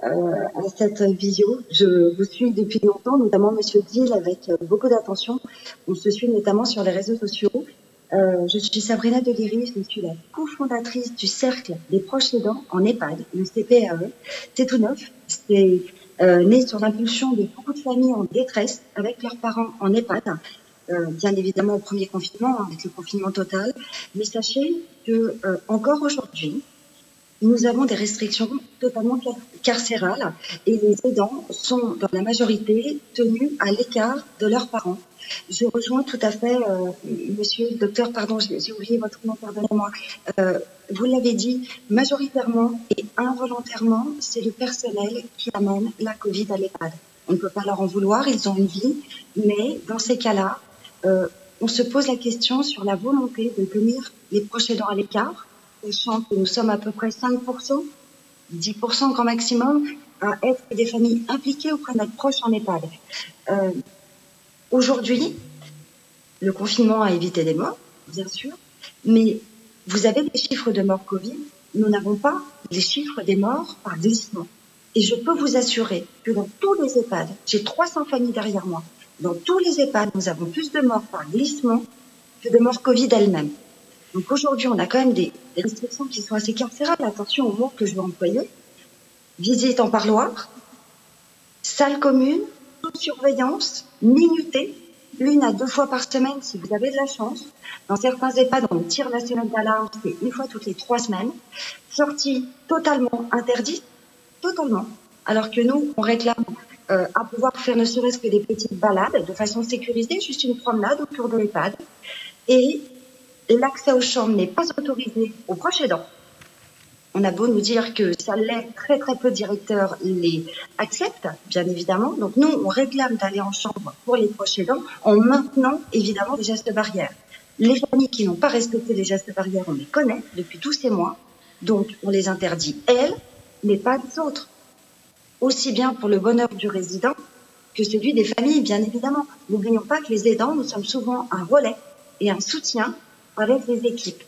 à cette visio. Je vous suis depuis longtemps, notamment Monsieur Dill, avec beaucoup d'attention. On se suit notamment sur les réseaux sociaux. Je suis Sabrina Deliri, je suis la cofondatrice du Cercle des proches aidants en EHPAD, le CPAE. C'est tout neuf, c'est né sur l'impulsion de beaucoup de familles en détresse avec leurs parents en EHPAD, bien évidemment au premier confinement, avec le confinement total. Mais sachez que encore aujourd'hui, nous avons des restrictions totalement carcérales et les aidants sont dans la majorité tenus à l'écart de leurs parents. Je rejoins tout à fait, monsieur le docteur, pardon, j'ai oublié votre nom, pardonnez-moi. Vous l'avez dit, majoritairement et involontairement, c'est le personnel qui amène la Covid à l'EHPAD. On ne peut pas leur en vouloir, ils ont une vie, mais dans ces cas-là, on se pose la question sur la volonté de tenir les proches aidants à l'écart, sachant que nous sommes à peu près 5%, 10% grand maximum, à être des familles impliquées auprès de notre proche en EHPAD. Aujourd'hui, le confinement a évité des morts, bien sûr, mais vous avez des chiffres de morts Covid, nous n'avons pas les chiffres des morts par glissement. Et je peux vous assurer que dans tous les EHPAD, j'ai 300 familles derrière moi, dans tous les EHPAD, nous avons plus de morts par glissement que de morts Covid elles-mêmes. Donc aujourd'hui, on a quand même des restrictions qui sont assez carcérales. Attention aux mots que je vais employer. Visite en parloir, salle commune, sous surveillance, minutée, 1 à 2 fois par semaine si vous avez de la chance. Dans certains EHPAD, on tire la sonnette d'alarme, c'est 1 fois toutes les 3 semaines. Sortie totalement interdite, totalement. Alors que nous, on réclame à pouvoir faire ne serait-ce que des petites balades de façon sécurisée, juste une promenade autour de l'EHPAD. Et l'accès aux chambres n'est pas autorisé aux proches aidants. On a beau nous dire que ça l'est, très très peu de directeurs les acceptent, bien évidemment. Donc nous, on réclame d'aller en chambre pour les proches aidants en maintenant évidemment les gestes barrières. Les familles qui n'ont pas respecté les gestes barrières, on les connaît depuis tous ces mois. Donc on les interdit, elles, mais pas les autres. Aussi bien pour le bonheur du résident que celui des familles, bien évidemment. N'oublions pas que les aidants, nous sommes souvent un relais et un soutien avec les équipes.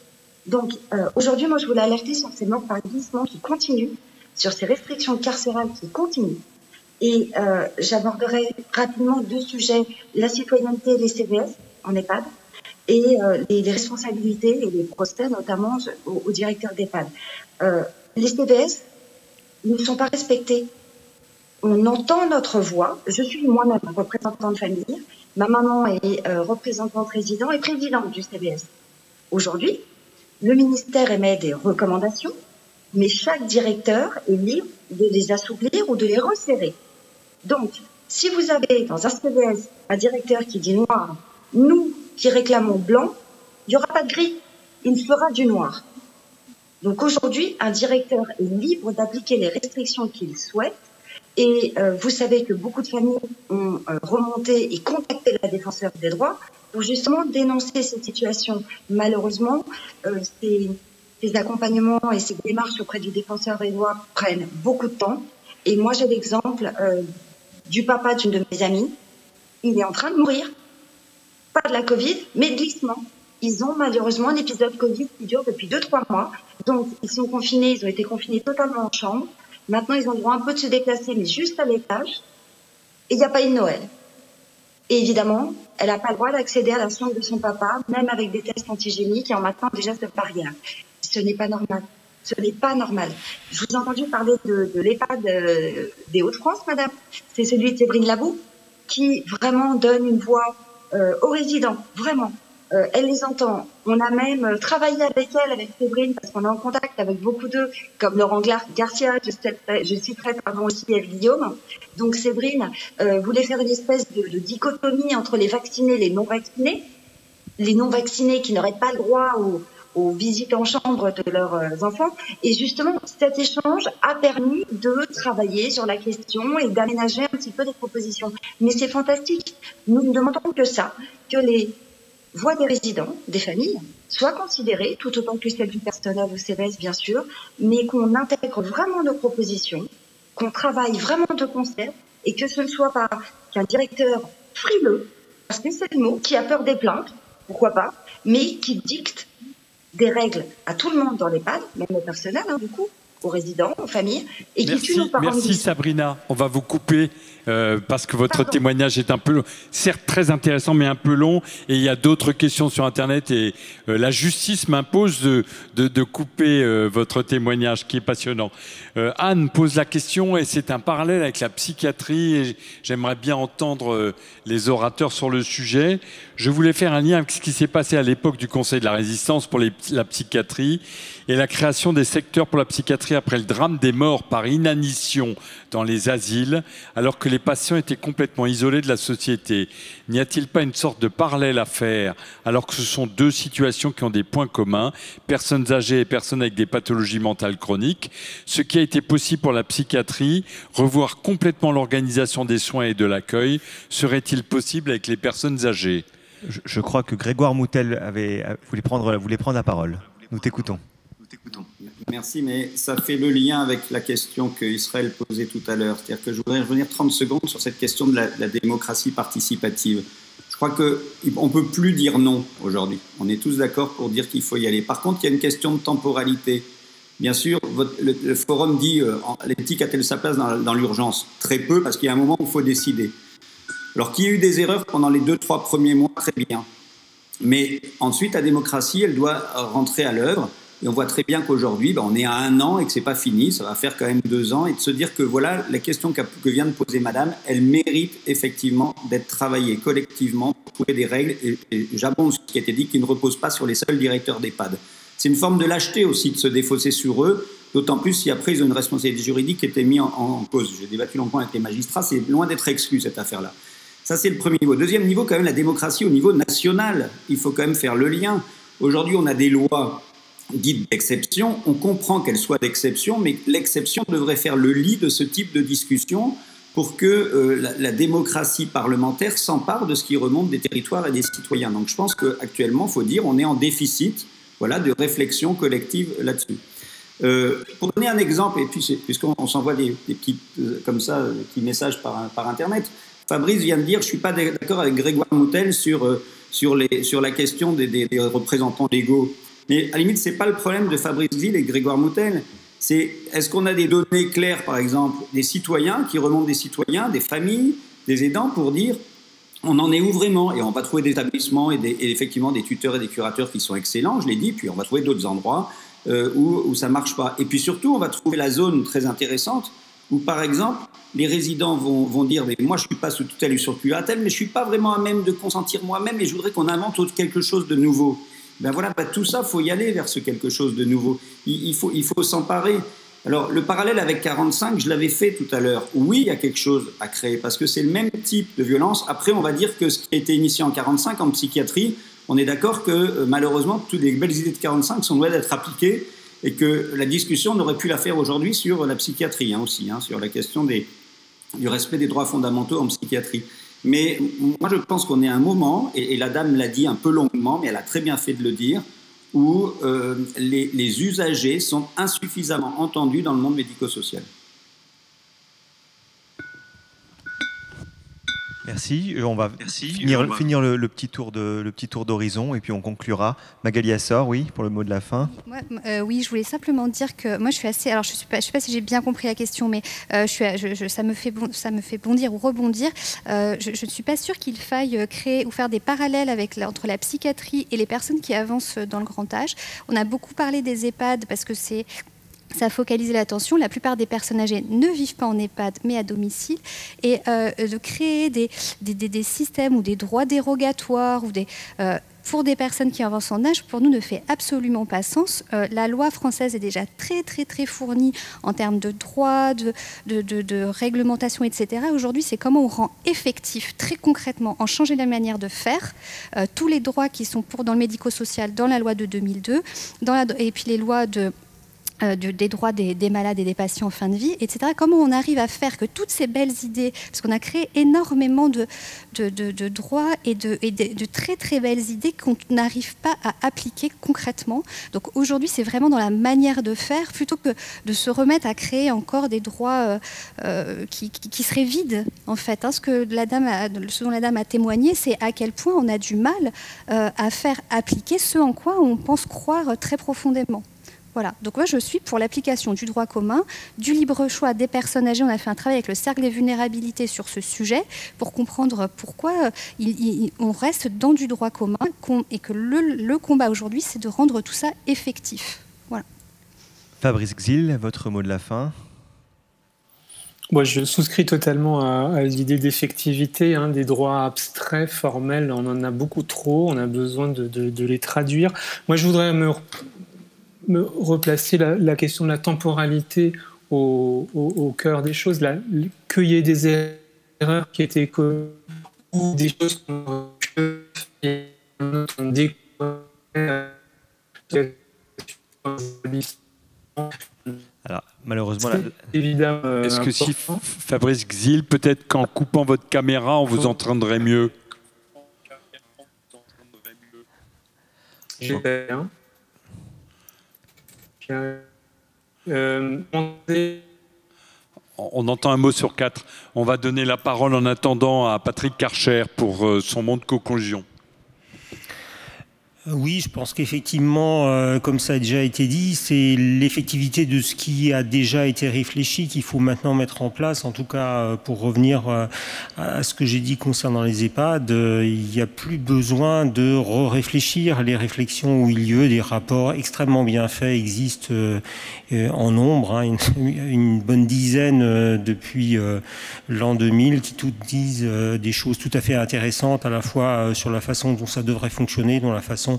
Donc, aujourd'hui, moi, je voulais alerter sur ces morts par glissement qui continuent, sur ces restrictions carcérales qui continuent. Et j'aborderai rapidement 2 sujets, la citoyenneté et les CVS en EHPAD, et les responsabilités et les procès, notamment aux directeurs d'EHPAD. Les CVS ne sont pas respectés. On entend notre voix. Je suis moi-même représentante de famille. Ma maman est représentante résident et présidente du CVS. Aujourd'hui, le ministère émet des recommandations, mais chaque directeur est libre de les assouplir ou de les resserrer. Donc, si vous avez dans un CVS un directeur qui dit noir, nous qui réclamons blanc, il n'y aura pas de gris, il fera du noir. Donc aujourd'hui, un directeur est libre d'appliquer les restrictions qu'il souhaite. Et vous savez que beaucoup de familles ont remonté et contacté la défenseure des droits pour justement dénoncer ces situations. Malheureusement, ces accompagnements et ces démarches auprès du défenseur des droits prennent beaucoup de temps. Et moi, j'ai l'exemple du papa d'une de mes amies. Il est en train de mourir. Pas de la Covid, mais de glissement. Ils ont malheureusement un épisode Covid qui dure depuis 2-3 mois. Donc, ils sont confinés, ils ont été confinés totalement en chambre. Maintenant, ils ont le droit un peu de se déplacer, mais juste à l'étage. Et il n'y a pas eu de Noël. Et évidemment, elle n'a pas le droit d'accéder à la chambre de son papa, même avec des tests antigéniques et en maintenant des gestes barrières. Ce n'est pas normal. Ce n'est pas normal. Je vous ai entendu parler de l'EHPAD des Hauts-de-France, madame. C'est celui de Séverine Labou, qui vraiment donne une voix aux résidents, vraiment. Elle les entend. On a même travaillé avec elle, avec Séverine, parce qu'on est en contact avec beaucoup d'eux, comme Laurent Garcia, je citerai aussi Eve Guillaume. Donc Séverine voulait faire une espèce de dichotomie entre les vaccinés et les non-vaccinés. les non-vaccinés qui n'auraient pas le droit aux visites en chambre de leurs enfants. Et justement, cet échange a permis de travailler sur la question et d'aménager un petit peu des propositions. Mais c'est fantastique. Nous ne demandons que ça, que les voix des résidents, des familles, soient considérées, tout autant que celles du personnel au CVS, bien sûr, mais qu'on intègre vraiment nos propositions, qu'on travaille vraiment de concert, et que ce ne soit pas qu'un directeur frileux, parce que c'est le mot, qui a peur des plaintes, pourquoi pas, mais qui dicte des règles à tout le monde dans l'EHPAD, même au personnel, du coup, aux résidents, aux familles, et qui tue nos parents. Merci Sabrina, on va vous couper parce que votre témoignage est un peu, certes très intéressant, mais un peu long, et il y a d'autres questions sur Internet, et la justice m'impose de couper votre témoignage qui est passionnant. Anne pose la question, et c'est un parallèle avec la psychiatrie, et j'aimerais bien entendre les orateurs sur le sujet. Je voulais faire un lien avec ce qui s'est passé à l'époque du Conseil de la Résistance pour la psychiatrie, et la création des secteurs pour la psychiatrie après le drame des morts par inanition dans les asiles, alors que les patients étaient complètement isolés de la société. N'y a-t-il pas une sorte de parallèle à faire, alors que ce sont deux situations qui ont des points communs, personnes âgées et personnes avec des pathologies mentales chroniques? Ce qui a été possible pour la psychiatrie, revoir complètement l'organisation des soins et de l'accueil, serait-il possible avec les personnes âgées? Je crois que Grégoire Moutel voulait prendre la parole. Nous t'écoutons. Merci, mais ça fait le lien avec la question que Israël posait tout à l'heure. C'est-à-dire que je voudrais revenir 30 secondes sur cette question de la démocratie participative. Je crois qu'on ne peut plus dire non aujourd'hui. On est tous d'accord pour dire qu'il faut y aller. Par contre, il y a une question de temporalité. Bien sûr, le forum dit l'éthique a-t-elle sa place dans l'urgence? Très peu, parce qu'il y a un moment où il faut décider. Alors qu'il y ait eu des erreurs pendant les 2-3 premiers mois, très bien. Mais ensuite, la démocratie, elle doit rentrer à l'œuvre. Et on voit très bien qu'aujourd'hui, on est à 1 an et que ce n'est pas fini, ça va faire quand même 2 ans. Et de se dire que voilà, la question que vient de poser Madame, elle mérite effectivement d'être travaillée collectivement pour trouver des règles. Et j'abonde sur ce qui a été dit, qui ne repose pas sur les seuls directeurs d'EHPAD. C'est une forme de lâcheté aussi de se défausser sur eux, d'autant plus si après ils ont une responsabilité juridique qui était mise en cause. J'ai débattu longtemps avec les magistrats, c'est loin d'être exclu cette affaire-là. Ça, c'est le premier niveau. Deuxième niveau, quand même, la démocratie au niveau national. Il faut quand même faire le lien. Aujourd'hui, on a des lois dites d'exception. On comprend qu'elles soient d'exception, mais l'exception devrait faire le lit de ce type de discussion pour que la démocratie parlementaire s'empare de ce qui remonte des territoires et des citoyens. Donc je pense qu'actuellement, il faut dire, on est en déficit de réflexion collective là-dessus. Pour donner un exemple, et puis puisqu'on s'envoie des petits, comme ça, des petits messages par Internet, Fabrice vient de dire, je ne suis pas d'accord avec Grégoire Moutel sur la question des représentants légaux. Mais à la limite, ce n'est pas le problème de Fabrice Ville et Grégoire Moutel. C'est est-ce qu'on a des données claires, par exemple, des citoyens, qui remontent des citoyens, des familles, des aidants, pour dire on en est où vraiment? Et on va trouver des établissements et effectivement des tuteurs et des curateurs qui sont excellents, je l'ai dit, puis on va trouver d'autres endroits où ça ne marche pas. Et puis surtout, on va trouver la zone très intéressante où, par exemple, les résidents vont dire mais moi, je ne suis pas sous tutelle ou sur curatelle, mais je ne suis pas vraiment à même de consentir moi-même et je voudrais qu'on invente quelque chose de nouveau. Ben voilà, tout ça, il faut y aller vers ce quelque chose de nouveau. Il faut s'emparer. Alors, le parallèle avec 45, je l'avais fait tout à l'heure. Oui, il y a quelque chose à créer, parce que c'est le même type de violence. Après, on va dire que ce qui a été initié en 45 en psychiatrie, on est d'accord que malheureusement, toutes les belles idées de 45 sont loin d'être appliquées et que la discussion, on aurait pu la faire aujourd'hui sur la psychiatrie aussi, sur la question du respect des droits fondamentaux en psychiatrie. Mais moi, je pense qu'on est à un moment, et la dame l'a dit un peu longuement, mais elle a très bien fait de le dire, où les usagers sont insuffisamment entendus dans le monde médico-social. Merci. On va finir le petit tour d'horizon et puis on conclura. Magali Assor, oui, pour le mot de la fin. Oui, je voulais simplement dire que moi je suis assez. Alors je sais pas si j'ai bien compris la question, mais ça me fait bondir ou rebondir. Je ne suis pas sûre qu'il faille créer ou faire des parallèles entre la psychiatrie et les personnes qui avancent dans le grand âge. On a beaucoup parlé des EHPAD parce que ça a focalisé l'attention. La plupart des personnes âgées ne vivent pas en EHPAD, mais à domicile. Et de créer des systèmes ou des droits dérogatoires ou pour des personnes qui avancent en âge, pour nous, ne fait absolument pas sens. La loi française est déjà très fournie en termes de droits, de réglementation, etc. Aujourd'hui, c'est comment on rend effectif, très concrètement, en changeant la manière de faire, tous les droits qui sont dans le médico-social, dans la loi de 2002, et puis les lois des droits des malades et des patients en fin de vie, etc. Comment on arrive à faire que toutes ces belles idées, parce qu'on a créé énormément de droits et de très belles idées qu'on n'arrive pas à appliquer concrètement. Donc aujourd'hui, c'est vraiment dans la manière de faire, plutôt que de se remettre à créer encore des droits qui seraient vides, en fait. Ce dont la dame a témoigné, c'est à quel point on a du mal à faire appliquer ce en quoi on pense croire très profondément. Voilà, donc moi je suis pour l'application du droit commun, du libre choix des personnes âgées. On a fait un travail avec le Cercle des vulnérabilités sur ce sujet pour comprendre pourquoi on reste dans du droit commun et que le combat aujourd'hui, c'est de rendre tout ça effectif. Voilà. Fabrice Xil, votre mot de la fin. Moi, je souscris totalement à l'idée d'effectivité, des droits abstraits, formels. On en a beaucoup trop, on a besoin de les traduire. Moi, je voudrais me replacer la question de la temporalité au cœur des choses, qu'il y ait des erreurs qui étaient commises ou des choses qu'on découvert. Alors, malheureusement, est-ce que si Fabrice Xil, peut-être qu'en coupant votre caméra, on vous entendrait mieux? On entend un mot sur 4. On va donner la parole en attendant à Patrick Karcher pour son mot de conclusion. Oui, je pense qu'effectivement, comme ça a déjà été dit, c'est l'effectivité de ce qui a déjà été réfléchi qu'il faut maintenant mettre en place. En tout cas, pour revenir à ce que j'ai dit concernant les EHPAD, il n'y a plus besoin de réfléchir. Les réflexions ont eu lieu, des rapports extrêmement bien faits existent en nombre, une bonne dizaine depuis l'an 2000, qui toutes disent des choses tout à fait intéressantes, à la fois sur la façon dont ça devrait fonctionner, dont la façon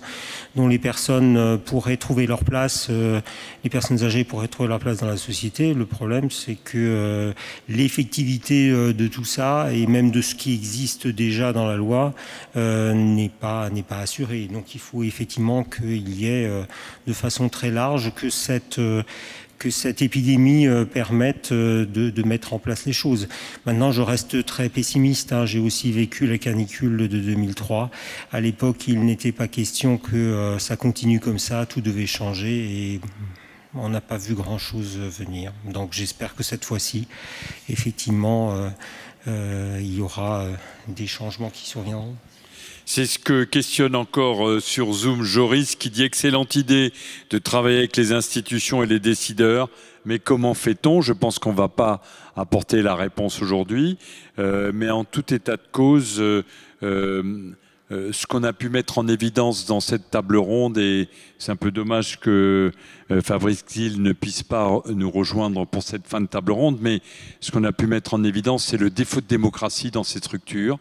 dont les personnes pourraient trouver leur place, les personnes âgées pourraient trouver leur place dans la société. Le problème, c'est que l'effectivité de tout ça, et même de ce qui existe déjà dans la loi, n'est pas assurée. Donc il faut effectivement qu'il y ait de façon très large que cette épidémie permette de mettre en place les choses. Maintenant, je reste très pessimiste. J'ai aussi vécu la canicule de 2003. À l'époque, il n'était pas question que ça continue comme ça, tout devait changer et on n'a pas vu grand-chose venir. Donc j'espère que cette fois-ci, effectivement, il y aura des changements qui surviendront. C'est ce que questionne encore sur Zoom Joris, qui dit « Excellente idée de travailler avec les institutions et les décideurs, mais comment fait-on » Je pense qu'on ne va pas apporter la réponse aujourd'hui, mais en tout état de cause, ce qu'on a pu mettre en évidence dans cette table ronde, et c'est un peu dommage que Fabrice Xil ne puisse pas nous rejoindre pour cette fin de table ronde, mais ce qu'on a pu mettre en évidence, c'est le défaut de démocratie dans ces structures,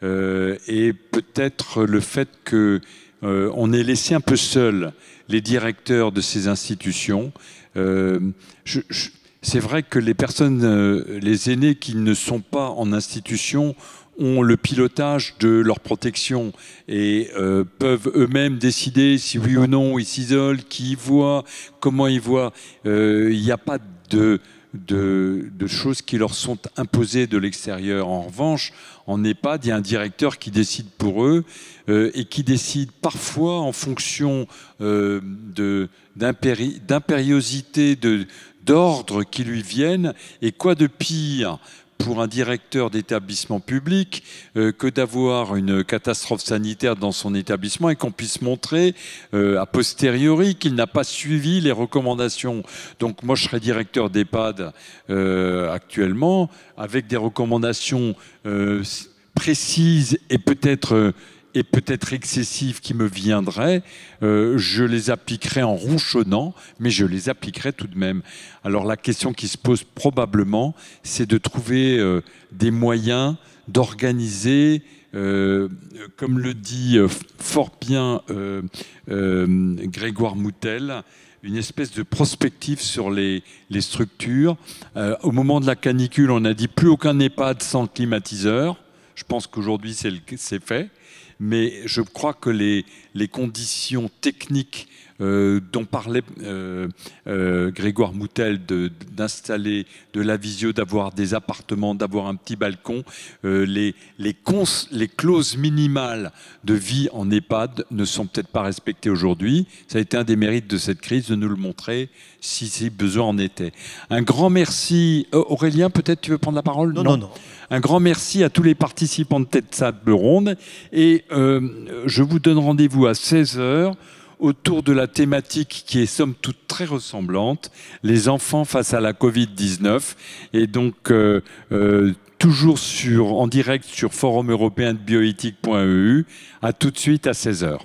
et peut-être le fait qu'on ait laissé un peu seuls les directeurs de ces institutions. C'est vrai que les personnes, les aînés qui ne sont pas en institution ont le pilotage de leur protection et peuvent eux-mêmes décider si oui ou non ils s'isolent, qui ils voient, comment ils voient. Il n'y a pas de choses qui leur sont imposées de l'extérieur. En revanche, en EHPAD, il y a un directeur qui décide pour eux et qui décide parfois en fonction d'impériosité, d'ordres qui lui viennent. Et quoi de pire pour un directeur d'établissement public que d'avoir une catastrophe sanitaire dans son établissement et qu'on puisse montrer a posteriori qu'il n'a pas suivi les recommandations. Donc moi je serais directeur d'EHPAD actuellement avec des recommandations précises et peut-être et peut-être excessives qui me viendraient, je les appliquerai en rouchonnant, mais je les appliquerai tout de même. Alors la question qui se pose probablement, c'est de trouver des moyens d'organiser, comme le dit fort bien Grégoire Moutel, une espèce de prospective sur les structures. Au moment de la canicule, on a dit plus aucun EHPAD sans climatiseur. Je pense qu'aujourd'hui, c'est fait. Mais je crois que les conditions techniques dont parlait Grégoire Moutel, d'installer de la visio, d'avoir des appartements, d'avoir un petit balcon, les clauses minimales de vie en EHPAD ne sont peut-être pas respectées aujourd'hui. Ça a été un des mérites de cette crise de nous le montrer si besoin en était. Un grand merci. Aurélien, peut-être tu veux prendre la parole? Non. Un grand merci à tous les participants de cette table ronde. Et je vous donne rendez-vous à 16h autour de la thématique qui est somme toute très ressemblante, les enfants face à la Covid-19. Et donc, toujours en direct sur forum européen de bioéthique.eu. À tout de suite à 16h.